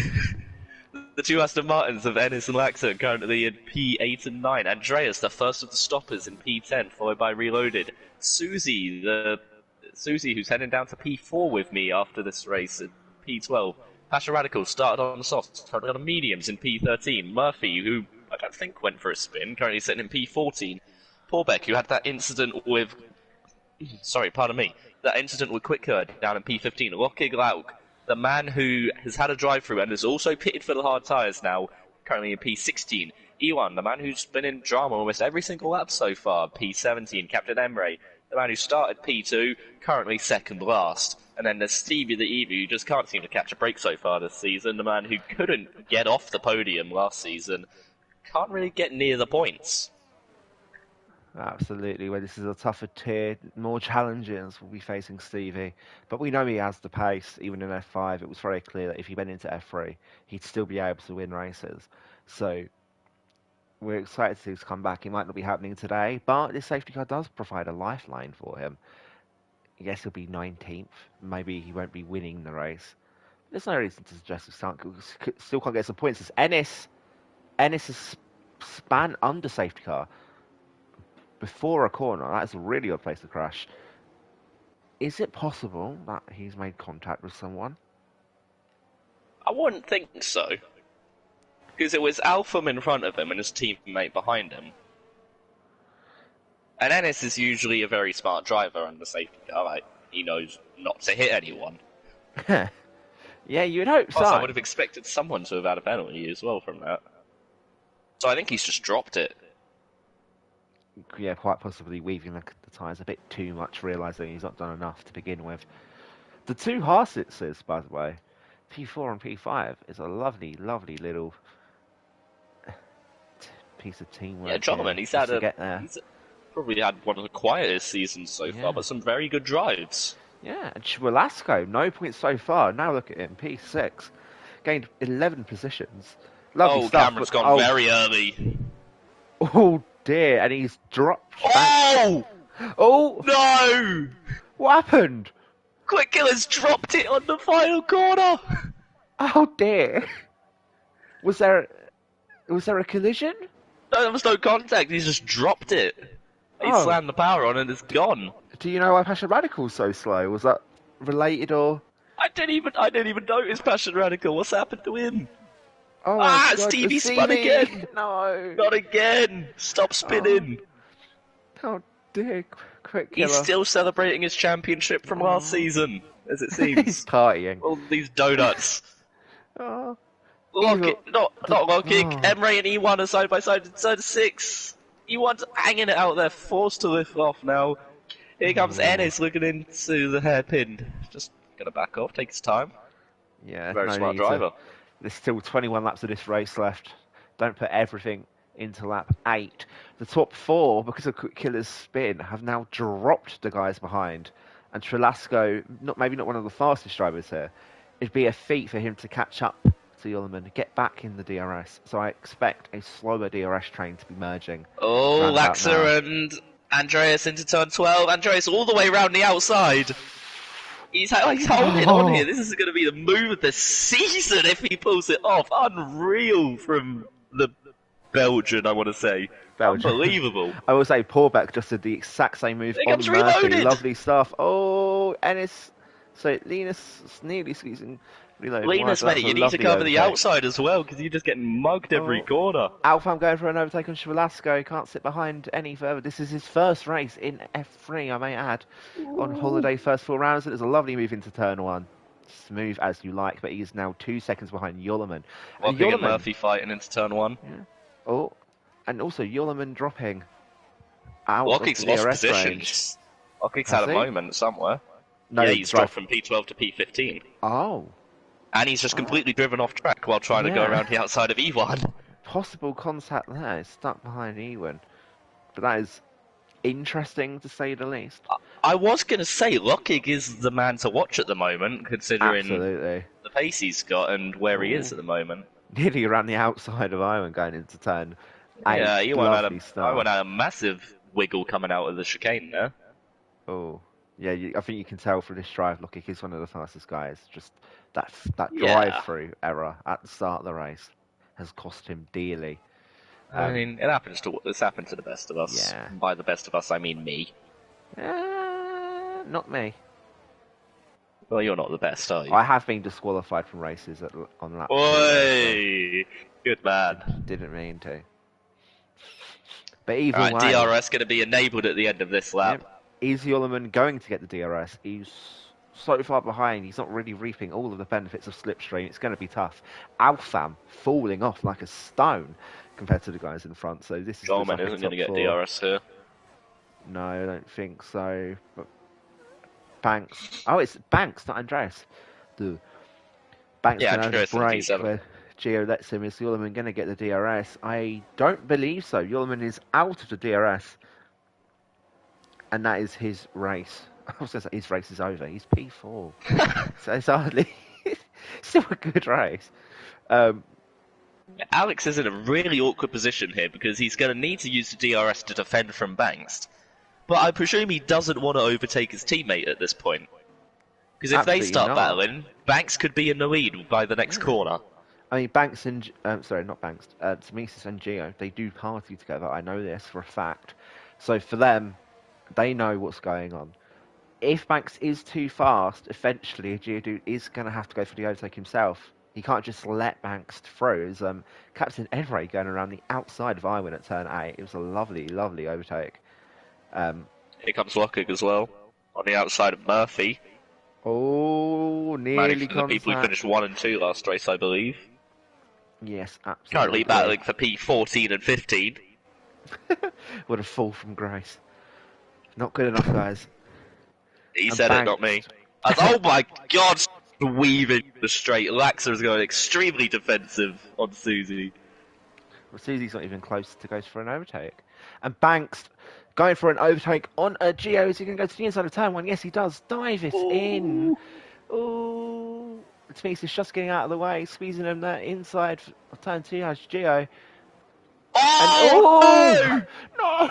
The two Aston Martins of Ennis and Laxon currently in P8 and 9. Andreas, the first of the stoppers, in P10, followed by Reloaded. Susie, who's heading down to P4 with me after this race in P12. Pasha Radical started on the softs, currently on the mediums in P13. Murphy, who I don't think went for a spin, currently sitting in P14. Porbeck, who had that incident with... Sorry, pardon me. That incident with Quicker down in P15. Lockig Lauk, the man who has had a drive-through and is also pitted for the hard tyres now, currently in P16. Ewan, the man who's been in drama almost every single lap so far, P17. Captain Emre, the man who started P2, currently second last. And then there's Stevie the Eevee, who just can't seem to catch a break so far this season. The man who couldn't get off the podium last season, can't really get near the points. Absolutely. Well, this is a tougher tier, more challenges will be facing Stevie. But we know he has the pace, even in F5. It was very clear that if he went into F3, he'd still be able to win races. So we're excited to see this come back. It might not be happening today, but this safety car does provide a lifeline for him. Yes, he'll be 19th. Maybe he won't be winning the race. There's no reason to suggest he still can't get some points. It's Ennis has span under safety car before a corner. That's a really odd place to crash. Is it possible that he's made contact with someone? I wouldn't think so. Because it was Alpham in front of him and his teammate behind him. And Ennis is usually a very smart driver under safety car. Like, he knows not to hit anyone. Yeah, you'd hope so. Also, I would have expected someone to have had a penalty as well from that. So I think he's just dropped it. Yeah, quite possibly weaving the tyres a bit too much, realising he's not done enough to begin with. The two Haasitzes, by the way, P4 and P5, is a lovely, lovely little piece of teamwork. Yeah, Jonathan, he's probably had one of the quietest seasons so far, but some very good drives. Yeah, and Velasco, no points so far. Now look at him, P6, gained 11 positions. Lovely stuff. Cameron's gone very early. Oh dear, and he's dropped. Oh! Oh! No! What happened? Quick Killer's dropped it on the final corner! Oh dear. Was there a collision? No, there was no contact, he's just dropped it. He slammed the power on and it's gone. Do you know why Passion Radical's so slow? Was that related or...? I didn't even notice Passion Radical. What's happened to him? Oh my God, Stevie spun again! No! Not again! Stop spinning! Oh dear, Quick Killer. He's still celebrating his championship from last season, as it seems. He's partying. All these donuts. Oh. Not Lockig. Emre and E1 are side by side inside 6. E1's hanging it out there, forced to lift off now. Here comes Ennis looking into the hairpin. Just gonna back off, take his time. Yeah, very smart driver. There's still 21 laps of this race left. Don't put everything into lap 8. The top 4, because of Quick Killer's spin, have now dropped the guys behind. And Trelasco, maybe not one of the fastest drivers here, it'd be a feat for him to catch up to Ullman, get back in the DRS. So I expect a slower DRS train to be merging. Oh, Laxer and Andreas into turn 12. Andreas all the way around the outside. He's holding on here. This is going to be the move of the season if he pulls it off. Unreal from the Belgian, I want to say. Unbelievable. I will say Porbeck just did the exact same move on Murphy. Reloaded. Lovely stuff. Oh, Ennis. So Linus nearly squeezing. Linus, mate, you need to cover the outside as well, because you're just getting mugged every corner. Alpha going for an overtake on Velasco. Can't sit behind any further. This is his first race in F3, I may add, on holiday first 4 rounds. It was a lovely move into turn 1. smooth as you like, but he's now 2 seconds behind Yollerman. And Locking and Murphy fighting into turn 1. Yeah. Oh, and also Yollerman dropping out Locking's of the lost DRS positions. range. Locking's Has had a he? moment somewhere. No, yeah, he's dropped from P12 to P15. Oh. And he's just completely driven off track while trying to go around the outside of E1. Possible contact there. He's stuck behind Ewan. But that is interesting, to say the least. I was going to say, Locking is the man to watch at the moment, considering the pace he's got and where he is at the moment. Nearly around the outside of Ewan going into turn 8. Yeah, Ewan had a massive wiggle coming out of the chicane there. Oh. Yeah, I think you can tell from this drive, Locking is one of the fastest guys. Just that drive-through error at the start of the race has cost him dearly. I mean, it's happened to the best of us. Yeah. By the best of us, I mean me. Not me. Well, you're not the best, are you? I have been disqualified from races on lap. Oi! Good man. Didn't mean to. But either way, DRS going to be enabled at the end of this lap. Yep. Is Yollerman going to get the DRS? He's so far behind, he's not really reaping all of the benefits of slipstream. It's going to be tough. Alfam falling off like a stone compared to the guys in front. So this is Goldman isn't going to get DRS here. No, I don't think so. But Banks. Oh, it's Banks, not Andreas. Duh. Banks can have a break where Gio lets him. Is Yollerman going to get the DRS? I don't believe so. Yollerman is out of the DRS. And that is his race. I was going to say his race is over. He's P4. So it's hardly... still a good race. Alex is in a really awkward position here because he's going to need to use the DRS to defend from Banks. But I presume he doesn't want to overtake his teammate at this point. Because if they start battling, Banks could be in the lead by the next corner. I mean, Banks and... sorry, not Banks. Tamisis and Gio, they do party together. I know this for a fact. So for them... They know what's going on. If Banks is too fast, eventually Geodude is going to have to go for the overtake himself. He can't just let Banks through. As Captain Enray going around the outside of Iwin at turn 8. It was a lovely, lovely overtake. Here comes Locking as well, on the outside of Murphy. Oh, nearly contact. The people who finished 1 and 2 last race, I believe. Yes, absolutely. Currently battling for P14 and 15. What a fall from grace. Not good enough, guys. He said it, not me. Oh my god, weaving the straight. Laxa is going extremely defensive on Susie. Well, Susie's not even close to go for an overtake. And Banks going for an overtake on a Geo. Is he going to go to the inside of turn 1? Yes, he does. Dive it in. Ooh. Tamisis is just getting out of the way, squeezing him there inside of turn 2 as Geo. Oh! No!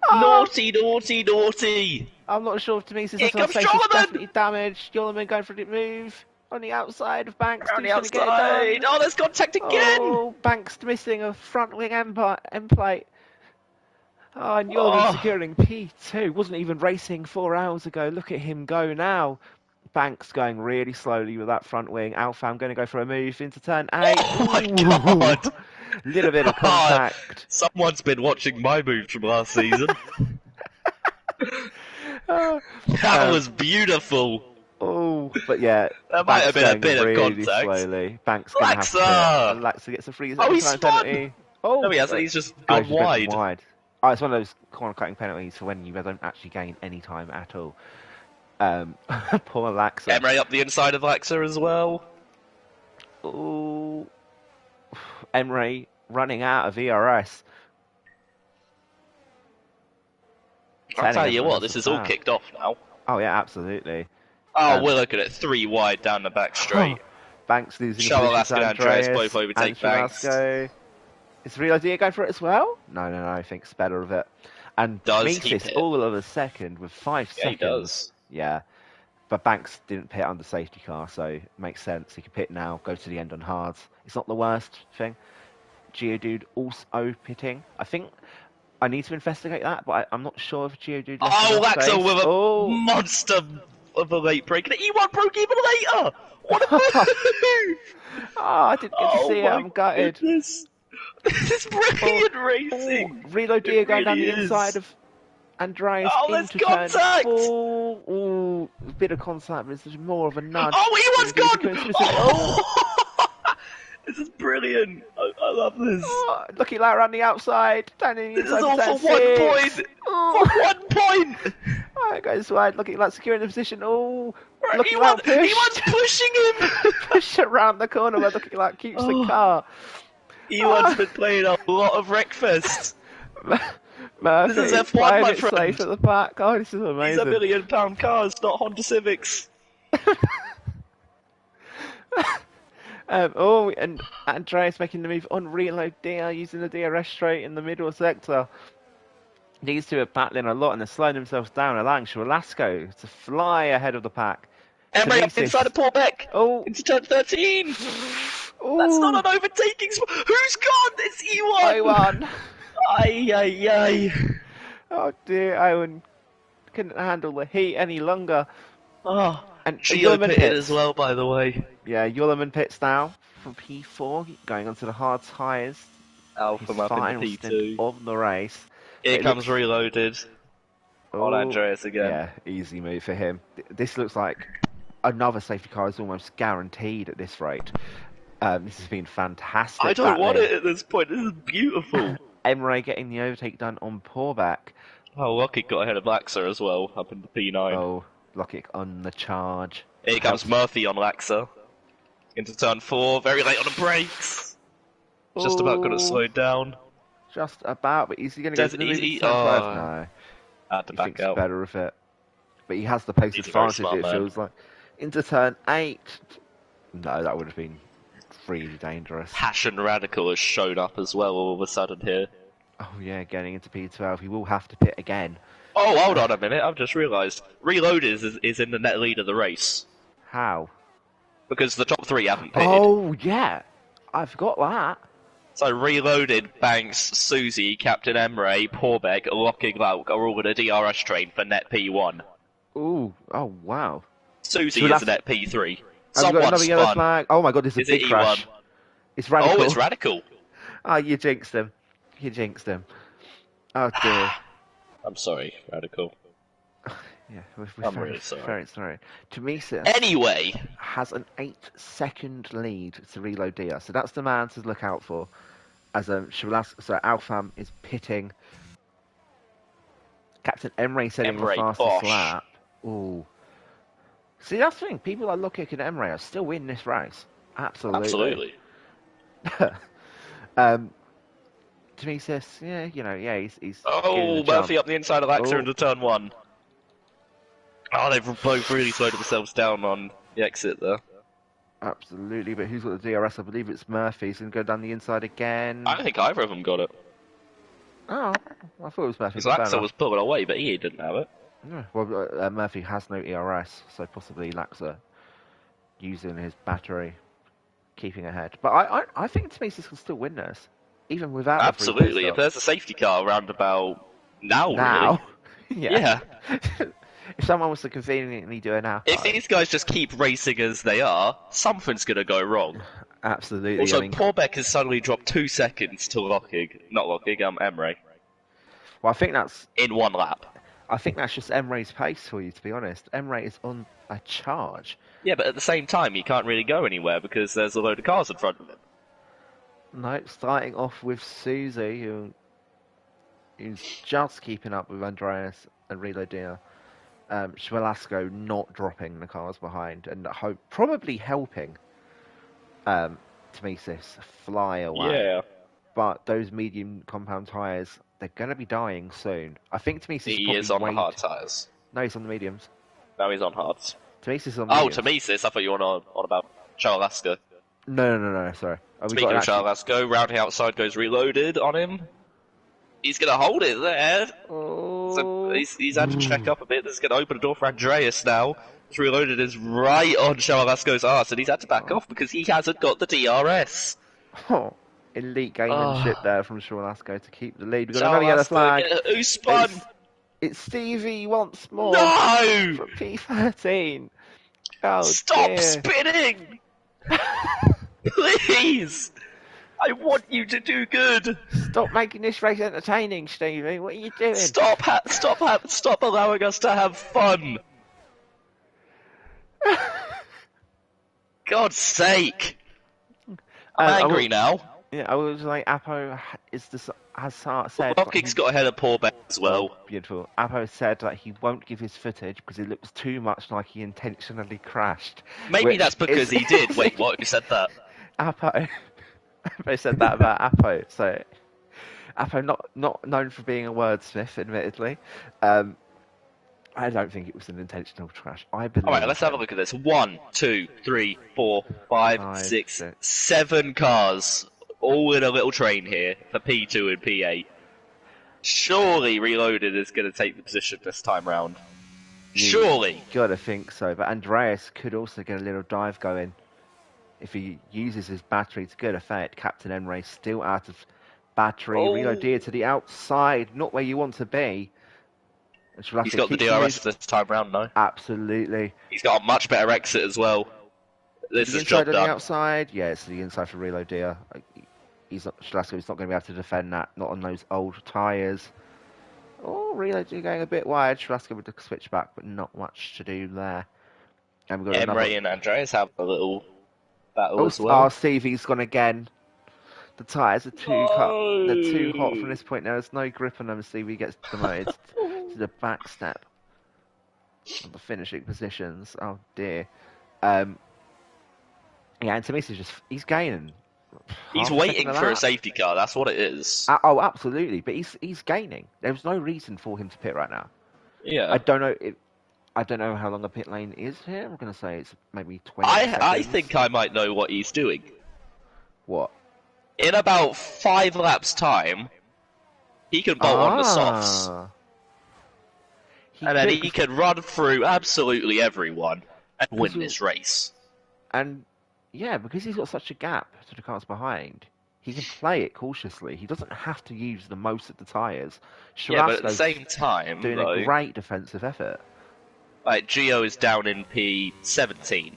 Naughty, naughty, naughty! I'm not sure if Tamisis is definitely damaged. Yollerman going for the move on the outside of Banks. On the outside! Oh, there's contact again! Oh, Banks missing a front wing end plate. Oh, and Yollerman securing P2. Wasn't even racing 4 hours ago. Look at him go now. Banks going really slowly with that front wing. Alfam going to go for a move into turn 8. Oh my god! Little bit of contact. Someone's been watching my moves from last season. That was beautiful. Oh, but yeah. That might have been a bit of contact. Slowly. Banks going to have to... Laxa gets a free he's penalty. Oh, no, he hasn't. He's just gone wide. Oh, it's one of those corner cutting penalties for when you don't actually gain any time at all. Poor Laxa. Emre up the inside of Laxa as well. Oh, Emre running out of ERS. I'll tell you what, this is all kicked off now. Oh yeah, absolutely. Oh, we're looking at 3 wide down the back straight. Banks losing. Alaska and Andreas both overtake Banks. Is Real Idea going for it as well? No, I think it's better of it. And Tamisis all of a second with 5 seconds. Yeah, he does. Yeah. But Banks didn't pit under safety car, so it makes sense. He can pit now, go to the end on hards. It's not the worst thing. Geodude also pitting. I think I need to investigate that, but I'm not sure if Geodude... Oh, that's all with a monster of a late break. And E1 broke even later! What a move! I didn't get to see it. I'm gutted. Goodness. This is brilliant racing! Reload going down the inside of Andreas into turn 4. Ooh, bit of contact, but it's just more of a nudge. Oh, E1's gone! Oh! This is brilliant. I love this. Oh, looking like around the outside, standing This inside is all the for 1 point. Oh. For 1 point. Oh, it goes wide, looking like securing the position. Oh, Right, looking like E1's pushing him. push around the corner, but looking like keeps the car. E1's been playing a lot of Wreckfest. Murphy, This is F1, playing my it friend. safe at the back. Oh, this is amazing. These are £1 million cars, not Honda Civics. And Andreas making the move on reload DR, using the DRS straight in the middle sector. These two are battling a lot and they're slowing themselves down, allowing Velasco to fly ahead of the pack. Emre up inside of Paulbeck. Oh, into turn 13. oh. That's not an overtaking. Who's gone? It's E1. I won. Ay. Oh dear, Owen couldn't handle the heat any longer. Oh, and Gio pitted as well, by the way. Yeah, Yullerman pits now from P4, going onto the hard tyres. Alpha map in P2 of the race. Here comes Reloaded. On Andreas again. Yeah, easy move for him. This looks like another safety car is almost guaranteed at this rate. This has been fantastic. I don't want it at this point. This is beautiful. Emre getting the overtake done on Porback. Oh, Lockett got ahead of Laxa as well, up in the P9. Oh, Lockett on the charge. Here comes Murphy on Laxa. Into turn 4, very late on the brakes. Just about got it slowed down. Just about, but is he going to go to the lead? No. Had to back out. Better of it. But he has the pace advantage, it feels like. Into turn 8. No, that would have been really dangerous. Passion Radical has shown up as well all of a sudden here. Oh yeah, getting into P12. He will have to pit again. Oh, hold on a minute. I've just realised. Reloaded is in the net lead of the race. How? Because the top 3 haven't pitted. Oh, yeah. I forgot that. So Reloaded, Banks, Susie, Captain Emre, Porbeck, Locking Lauk are all in a DRS train for net P1. Ooh, oh wow. Susie is net P3. Someone another yellow flag. Oh my god, this is a big crash. It's Radical. Oh, it's Radical. Oh, you jinxed him. Oh dear. I'm sorry, Radical. Yeah, we're I'm really sorry. Very sorry. Tamisa anyway has an 8-second lead to Reload DR, so that's the man to look out for. As Alfam is pitting. Captain Emre setting the fastest lap. Ooh. See, that's the thing. People like Lockett and Emre are still winning this race. Absolutely. Tamisa, he's. Oh, Murphy up the inside of Laxa into turn 1. Oh, they've both really slowed themselves down on the exit there. Absolutely, but who's got the DRS? I believe it's Murphy. He's going to go down the inside again. I don't think either of them got it. Oh, I thought it was Murphy. Because Laxa was pulling away, but he didn't have it. Yeah, well, Murphy has no ERS, so possibly Laxa using his battery, keeping ahead. But I think Tamisis can still win this, even without. Absolutely, if there's a safety car around about now. Really. Yeah. If someone was to conveniently do it now. If these guys just keep racing as they are, something's going to go wrong. Absolutely. Also, Porbeck has suddenly dropped 2 seconds to Emre. Well, I think that's... in 1 lap. I think that's just Emre's pace for you, to be honest. Emre is on a charge. Yeah, but at the same time, he can't really go anywhere because there's a load of cars in front of him. No, starting off with Susie, who's just keeping up with Andreas and Reload DR. Velasco not dropping the cars behind and probably helping Tamisis fly away. Yeah. But those medium compound tyres, they're going to be dying soon. I think Tamisis is on the hard tyres. No, he's on the mediums. No, he's on hards. Tamisis is on mediums. Oh, Tamisis. I thought you were on about Charlasco. No, sorry. Speaking of Charlasco, rounding outside goes Reloaded on him. He's going to hold it there. Oh. So he's had to check up a bit. This is going to open a door for Andreas now. It's Reloaded is right on Charlasco's arse, and he's had to back off because he hasn't got the DRS. Oh, elite gamemanship there from Charlasco to keep the lead. We've got another yellow flag. Who spun? It's Stevie once more. No! From P13. Oh, Stop dear. spinning! Please! I want you to do good. Stop making this race entertaining, Stevie. What are you doing? Stop allowing us to have fun. God's sake! I'm angry now. Yeah, I was like, Apo has said... Lockig's got ahead of poor Ben as well. Oh, beautiful. Apo said that he won't give his footage because it looks too much like he intentionally crashed. Maybe that's because he did. Wait, what? Who said that? Apo. Apo said that about Apo. So, Apo, not known for being a wordsmith, admittedly. I don't think it was an intentional crash. I believe. Alright, let's have a look at this. 1, 2, 3, 4, 5, 6, 7 cars. All in a little train here for P2 and P8. Surely Reloaded is going to take the position this time round. Surely. Gotta think so. But Andreas could also get a little dive going if he uses his battery to good effect. Captain Emre still out of battery. Reloaded to the outside, not where you want to be. He's got the DRS this time round, no? Absolutely. He's got a much better exit as well. This is job done. The outside, yeah, it's the inside for Reload Deer. Shalasko's not going to be able to defend that, not on those old tyres. Oh, Reload Deer going a bit wide. Shalasko with the switch back, but not much to do there. And we've got Emre and Andreas have a little battle as well. Oh, Stevie's gone again. The tyres are they're too hot from this point now. There's no grip on them. Stevie gets demoted to the back step on the finishing positions. Oh dear. Yeah, and Tamis he's gaining. He's waiting for a safety car. That's what it is. Oh, absolutely. But he's gaining. There's no reason for him to pit right now. Yeah. I don't know how long a pit lane is here. I'm going to say it's maybe 20 seconds. I think I might know what he's doing. What? In about 5 laps' time, he can bolt on the softs. And then he can run through absolutely everyone and win this race. And, yeah, because he's got such a gap to the cars behind, he can play it cautiously. He doesn't have to use the most of the tyres. Yeah, but at the same time, doing a great defensive effort. Like, Gio is down in P17.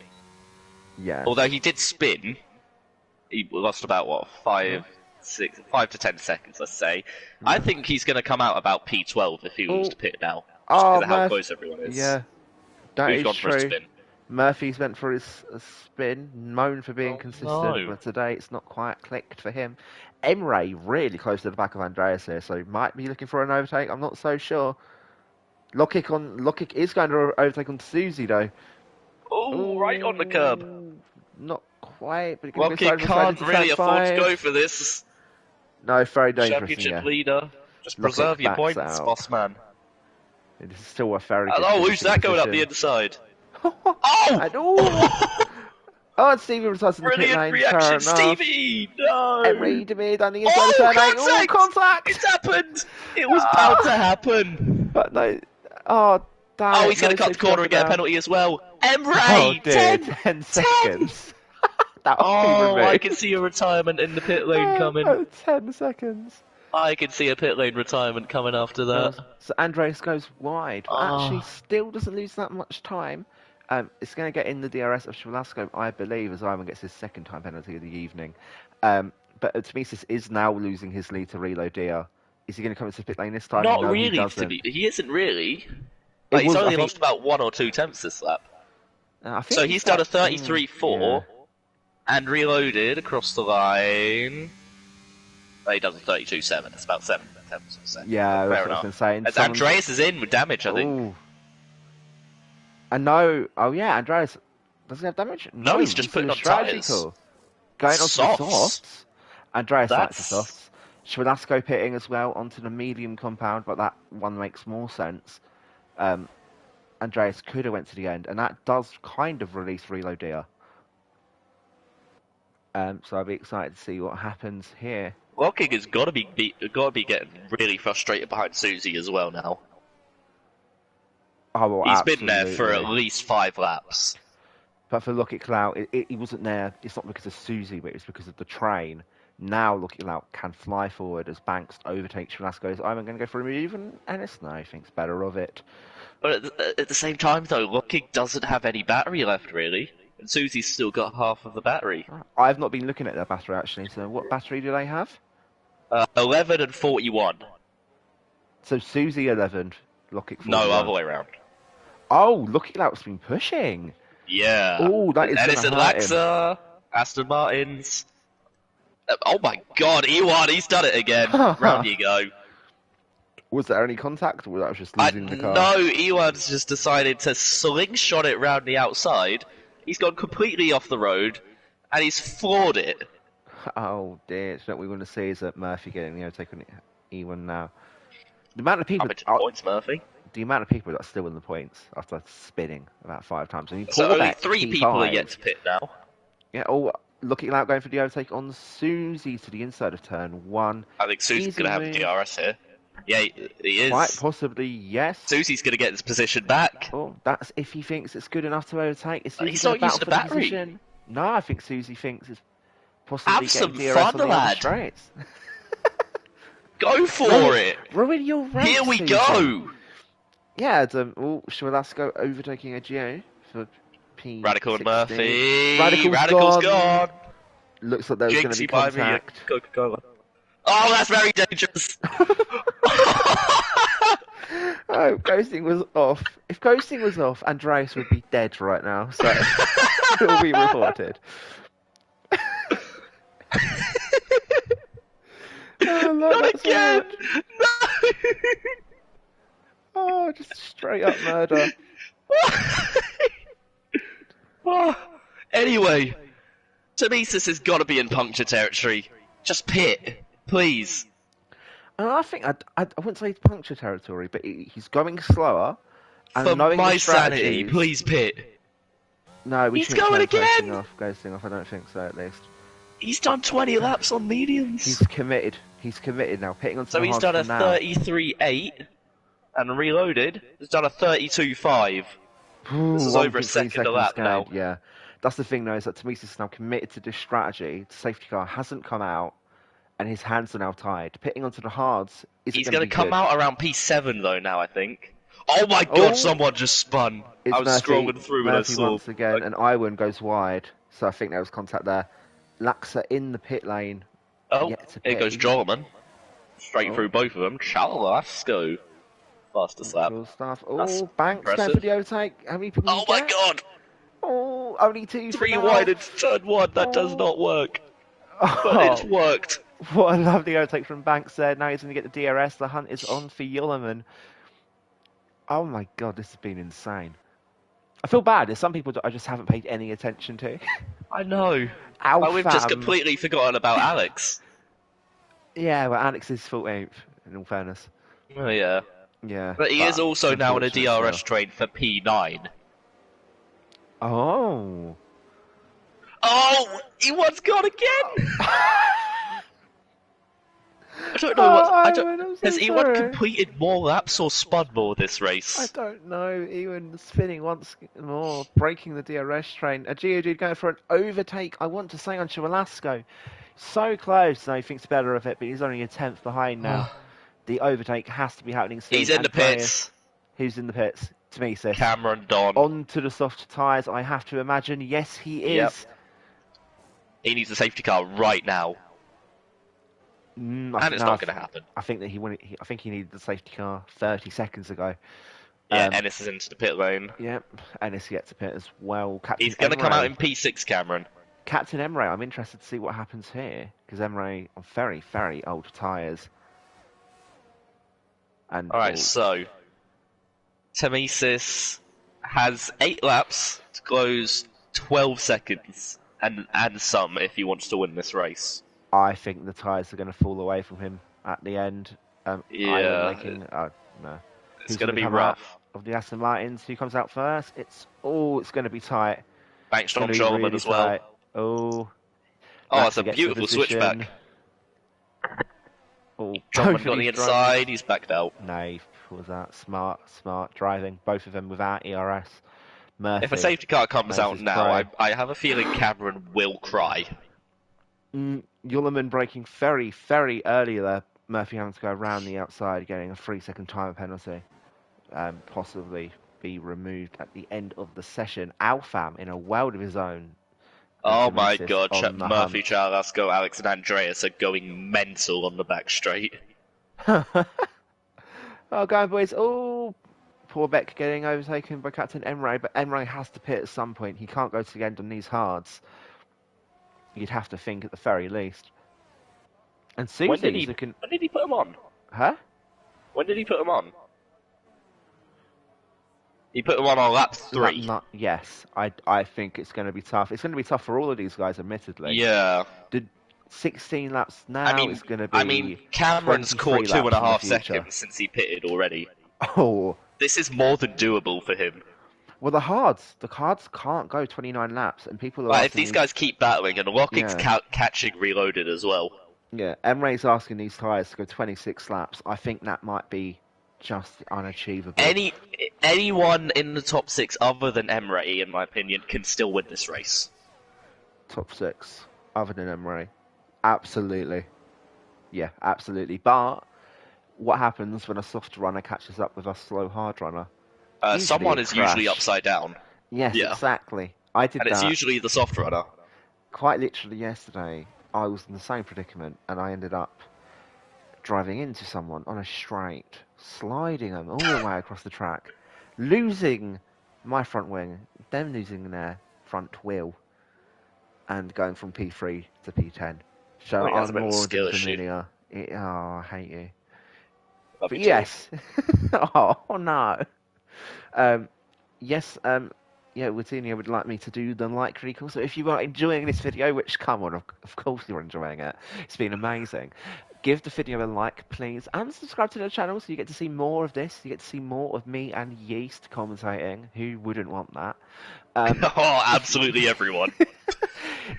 Yeah. Although he did spin, he lost about, what, 5 to 10 seconds, let's say. I think he's going to come out about P12 if he wants to pit now. Just because of how close everyone is. Yeah, that is true. Spin. Murphy's went for his spin, known for being consistent, but today it's not quite clicked for him. Emre really close to the back of Andreas here, so he might be looking for an overtake. I'm not so sure. Lockig is going to overtake on Susie though. Oh, right on the curb. Not quite, but Lockig can't really afford to go for this. No, very dangerous. Championship leader. Just preserve your points, boss man. It is still a very good who's that going up the inside? Oh, and Stevie returns to the pit lane. Brilliant reaction, Stevie! No! Emre Demid on the inside of the turn. Contact! It's happened! It was about to happen! But no. Oh, damn. Oh, he's going to cut the corner and get a penalty as well. Emre! Oh, dear. 10 seconds. I can see a retirement in the pit lane coming. 10 seconds. I can see a pit lane retirement coming after that. So Andreas goes wide, but actually still doesn't lose that much time. It's going to get in the DRS of Shalasko, I believe, as Ivan gets his second time penalty of the evening. But Tamis is now losing his lead to Reload Dia. Is he going to come into the pit lane this time? Not no, really. He isn't really. Like, he's only lost about 1 or 2 tenths this lap. So he's done a 33.4 and Reloaded across the line. He does a 32.7. It's about 7 tenths of a second. Yeah, that's what I was going to say. Andreas is in with damage, I think. Ooh. And no, Andreas doesn't have damage. No, he's just putting on tyres. Going on to the softs. Andreas likes the softs. Shalasko pitting as well onto the medium compound, but that one makes more sense. Andreas could have went to the end, and that does kind of release Reload Dia. So I'll be excited to see what happens here. Lockig has got to be getting really frustrated behind Susie as well now. Oh, well, he's been there for at least 5 laps. But for Lockig Lau, he wasn't there. It's not because of Susie, but it's because of the train. Now Lockig Lau can fly forward as Banks overtakes Shalasko. I'm going to go for a move, and Ennis now thinks better of it. But at the same time, though, Lockig doesn't have any battery left, really. And Susie's still got half of the battery. I've not been looking at their battery, actually. So what battery do they have? 11 and 41. So Susie 11, Lockig 41. No, other way around. Oh, Lockig Lau's been pushing. Yeah. Oh, that is Ennis going and to hurt him. Laxa, Aston Martins. Oh my god, Ewan, he's done it again. Round you go. Was there any contact, or was that just losing the car? No, Ewan's just decided to slingshot it round the outside. He's gone completely off the road, and he's floored it. Oh dear, so what we want to see is that Murphy getting the overtake on Ewan now. The amount of people, points, Murphy. The amount of people that are still in the points after spinning about 5 times. I mean, So only Paulbeck, 3 P5. people are yet to pit now. Yeah, looking out, going for the overtake on Susie to the inside of turn 1. I think Susie's going to have a DRS here. Yeah, he is. Quite possibly, yes. Susie's going to get his position back. Oh, that's if he thinks it's good enough to overtake. He's not using the battery. Position? No, I think Susie thinks it's possibly have some DRS fun, on the lad. straights. Go for it. Ruin your race, Here we Susie. go. Yeah, Shawalasco overtaking a Geo for P16. Radical and Murphy. Radical's gone. Looks like there was going to be contact. Coca-Cola. Oh, that's very dangerous. Oh, ghosting was off. If ghosting was off, Andreas would be dead right now, so it will be reported. Oh, not again! No! Oh, just straight up murder. Oh. Anyway, Tomesis has got to be in puncture territory. Just pit, please. I think I wouldn't say it's puncture territory, but he's going slower. And For knowing my the sanity, please pit. No, we He's shouldn't going turn again! Ghosting off, I don't think so, at least. He's done 20 laps on mediums. He's committed. He's committed now, pitting onto So the he's hards done a for now. 33.8 and reloaded. He's done a 32.5. This is over a second a lap now. Yeah, that's the thing though, is that Tomesis is now committed to this strategy. The safety car hasn't come out, and his hands are now tied. Pitting onto the hards is He's going to come out around P7 though now, I think. Oh my god, someone just spun. It's I was Murphy, scrolling through and I saw. once again, and Iwan goes wide, so I think there was contact there. Laxa in the pit lane. Oh, here goes Jolman. Straight through both of them. Chalasco. Fastest lap. Stuff. Oh, That's Banks going impressive. for the overtake. How many people Oh my god! Oh, only 2 3 for now. wide into turn 1. That does not work. Oh, But it's worked. what a lovely overtake from Banks there. Now he's going to get the DRS. The hunt is on for Yullerman. Oh my god, this has been insane. I feel bad. There's some people that I just haven't paid any attention to. I know. Alfam. We've just completely forgotten about Alex. Yeah, well, Alex is 14th, in all fairness. Oh yeah. Yeah. But he is also now in a unfortunate DRS train for P9. Oh. Oh! Ewan's gone again! I don't know what... Has Ewan completed more laps or spun more this race? I don't know. Ewan spinning once more, breaking the DRS train. A Geodude going for an overtake, I want to say, on Chawalasco. So close, no, he thinks better of it, but he's only a 10th behind now. The overtake has to be happening soon. He's in the pits. Who's in the pits? Tomesis. Cameron Don. On to the soft tyres, I have to imagine. Yes, he is. Yep. He needs a safety car right now. And it's not going to happen. I think that I think he needed the safety car 30 seconds ago. Yeah, Ennis is into the pit lane. Yep, Ennis gets a pit as well. He's going to come out in P6, Cameron. Captain Emre, I'm interested to see what happens here, because Emre on very, very old tyres. Alright, so Tomesis has 8 laps to close 12 seconds, and some if he wants to win this race. I think the tyres are going to fall away from him at the end. No. It's going to be rough. Of the Aston Martins, who comes out first? It's going to be tight. Banks on Jolman as well. Tight. Oh, that's a beautiful switchback. Oh, Jolman got the inside, he's backed out. No, what was that? Smart driving. Both of them without ERS. Murphy, if a safety car comes out now, I have a feeling Cameron will cry. Yullerman braking very, very early there. Murphy having to go around the outside, getting a 3-second timer penalty. Possibly be removed at the end of the session. Alfam in a world of his own. Oh my god, Murphy, Charlasco, Alex and Andreas are going mental on the back straight. Oh, go on, boys. Oh, Poor Beck getting overtaken by Captain Emre, but Emre has to pit at some point. He can't go to the end on these hards. You'd have to think at the very least. And Susie's looking... When did he put him on? Huh? When did he put him on? He put him on lap 3. Yes, I think it's going to be tough. It's going to be tough for all of these guys, admittedly. Yeah. The 16 laps now is going to be... I mean, Cameron's caught 2.5 seconds since he pitted already. Oh. This is more than doable for him. Well, the hards can't go 29 laps, and people are asking if these guys keep battling, and Locking's catching Reloaded as well. Yeah, Emre's asking these tyres to go 26 laps. I think that might be just unachievable. Anyone in the top 6 other than Emre, in my opinion, can still win this race. Top 6 other than Emre? Absolutely. Yeah, absolutely. But what happens when a soft runner catches up with a slow hard runner? Someone is usually upside down. Yes, exactly. I did that. And it's usually the soft runner. Quite literally yesterday, I was in the same predicament, and I ended up driving into someone on a straight, sliding them all the way across the track, losing my front wing, them losing their front wheel, and going from P3 to P10. So I'm more than familiar. I hate you. But yes. Oh no. Yes, Watinia would like me to do the like recall. So if you are enjoying this video, which, come on, of course you're enjoying it. It's been amazing. Give the video a like, please, and subscribe to the channel so you get to see more of this. You get to see more of me and Yeast commentating. Who wouldn't want that? Oh, absolutely everyone.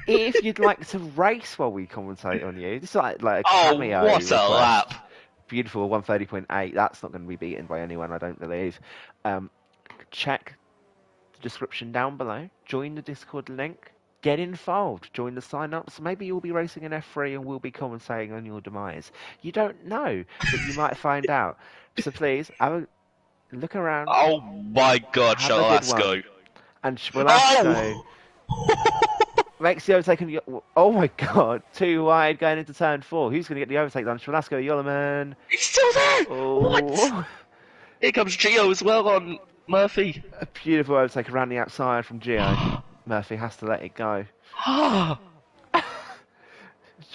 If you'd like to race while we commentate on you, this is like a cameo. Oh, what a lap! Beautiful, 130.8. That's not going to be beaten by anyone, I don't believe. Check the description down below. Join the Discord link. Get involved. Join the sign-ups. Maybe you'll be racing an F3 and we'll be commentating on your demise. You don't know, but you might find out. So please, have a look around. Oh my God, Shalasco. And Shalasco makes the overtake. Oh my God, too wide going into turn 4. Who's going to get the overtake done? Shalasco, Yoloman. He's still there! Oh. What? Here comes Gio as well on Murphy. A beautiful overtake around the outside from Gio. Murphy has to let it go.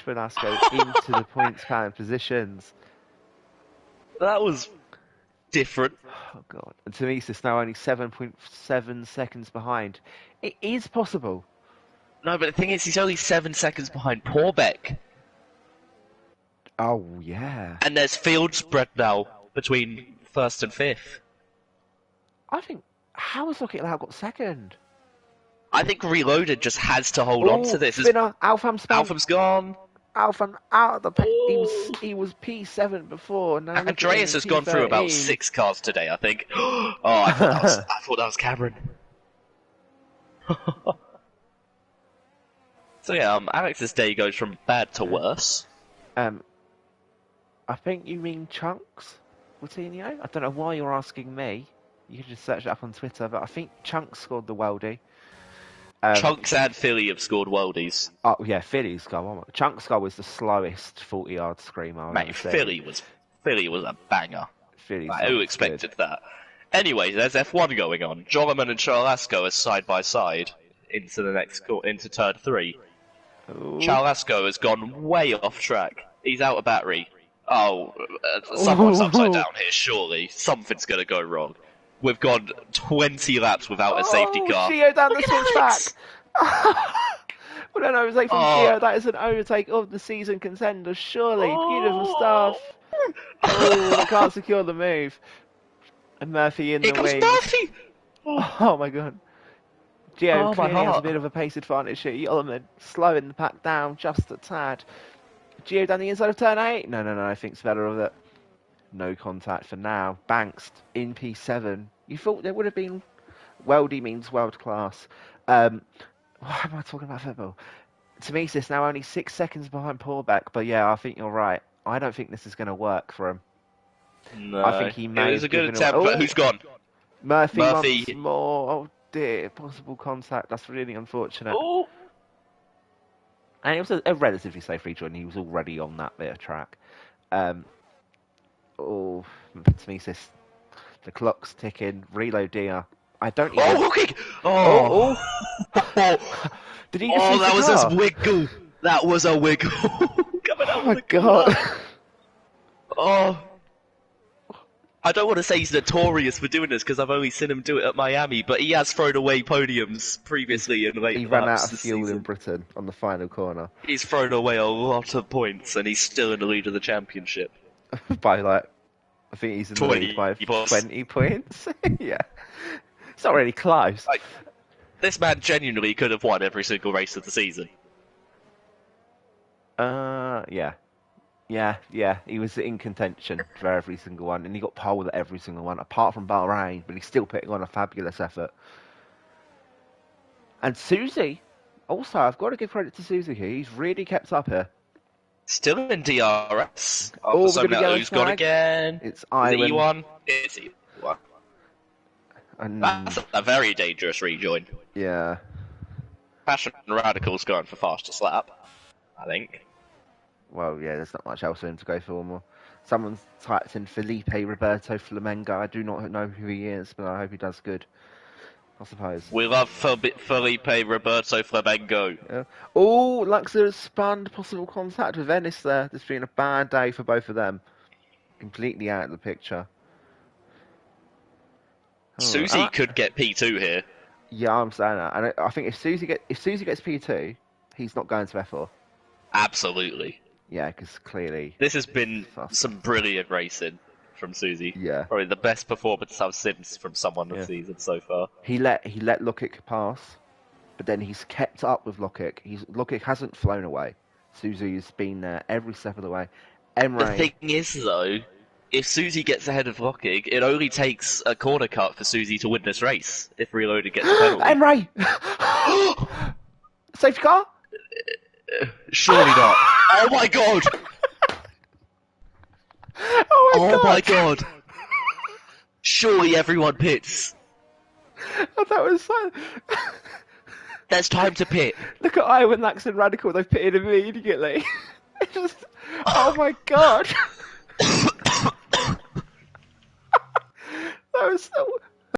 Velasco into the points pan positions. That was different. Oh God. And Tomisis now only 7.7 seconds behind. It is possible. No, but the thing is, he's only 7 seconds behind Porbeck. Oh, yeah. And there's field spread now between 1st and 5th. I think, how has Rocket Lau got second? I think Reloaded just has to hold on to this. Alpham's gone. Alpham out of the pack. He was P7 before. Now Andreas has gone through about 6 cars today, I think. Oh, I thought that was Cameron. So yeah, Alex's day goes from bad to worse. I think you mean Chunks, Coutinho? I don't know why you're asking me. You can just search it up on Twitter, but I think Chunks scored the worldie. Chunks and Philly have scored worldies. Oh yeah, Philly's goal. Chunks' goal was the slowest 40-yard screamer. Mate, Philly was a banger. Who expected that? Anyway, there's F1 going on. Jolliman and Charlasco are side by side into turn 3. Ooh. Charlasco has gone way off track. He's out of battery. Oh, someone's upside down here. Surely something's gonna go wrong. We've gone 20 laps without a safety car. Gio down the switchback. Well, an overtake from Gio. That is an overtake of the season contender. Surely, beautiful stuff. Oh, they can't secure the move. And Murphy in the wings. Here comes Murphy. Oh my God. Gio clearly has a bit of a pace advantage here. Yoloman slowing the pack down just a tad. Gio down the inside of turn 8. No, I think it's better of it. No contact for now. Banks in P7. You thought there would have been... Weldy means world class. Why am I talking about football? Tomisis now only 6 seconds behind Porbeck, but yeah, I think you're right. I don't think this is going to work for him. No. I think he may. It was a good attempt, but who's gone? Murphy once more. Oh dear, possible contact. That's really unfortunate. Oh. And it was a relatively safe rejoin. He was already on that bit of track. Tomisis The clock's ticking. Reload here. I don't Oh, even... hooking! Oh, Oh, did he just use that the was car? a wiggle. That was a wiggle. Coming Oh out my with a god. car. Oh. I don't want to say he's notorious for doing this because I've only seen him do it at Miami, but he has thrown away podiums previously in late He laps ran out of this fuel in season. Britain on the final corner. He's thrown away a lot of points, and he's still in the lead of the championship. By like, I think he's in the lead by 20 points. Yeah. It's not really close. Like, this man genuinely could have won every single race of the season. Yeah. Yeah, he was in contention for every single one, and he got pole at every single one, apart from Bahrain, but he's still putting on a fabulous effort. And Susie, also, I've got to give credit to Susie here. He's really kept up here. Still in DRS. Oh, After we're gonna yellow who's gone flag. again? It's Is it Iwan. E1? It's E1. And That's a very dangerous rejoin. yeah, Passion Radical's going for fastest lap, I think. well, yeah, there's not much else for him to go for more. Someone's typed in Felipe Roberto Flamengo. I do not know who he is, but I hope he does good. I suppose. We love Felipe Roberto Flamengo. Yeah. Oh, Luxor has spun possible contact with Ennis there. This has been a bad day for both of them. Completely out of the picture. Oh, Susie could get P2 here. Yeah, I'm saying that, and I think if Susie gets P2, he's not going to F4. Absolutely. Yeah, because clearly This has been some brilliant racing from Susie. Yeah. Probably the best performance I've seen from someone this season so far. he let Lukic pass, but then he's kept up with Lukic. Lukic hasn't flown away. Susie's been there every step of the way. The thing is, though, if Susie gets ahead of Lockig, it only takes a corner cut for Susie to win this race if Reloaded gets a penalty. Emre! Safety car? Surely not. Oh my god! Oh my god! Surely everyone pits. Oh, that was so... There's time to pit. Look at Iwan, Lax and Radical, they've pitted immediately. It's just... Oh my god!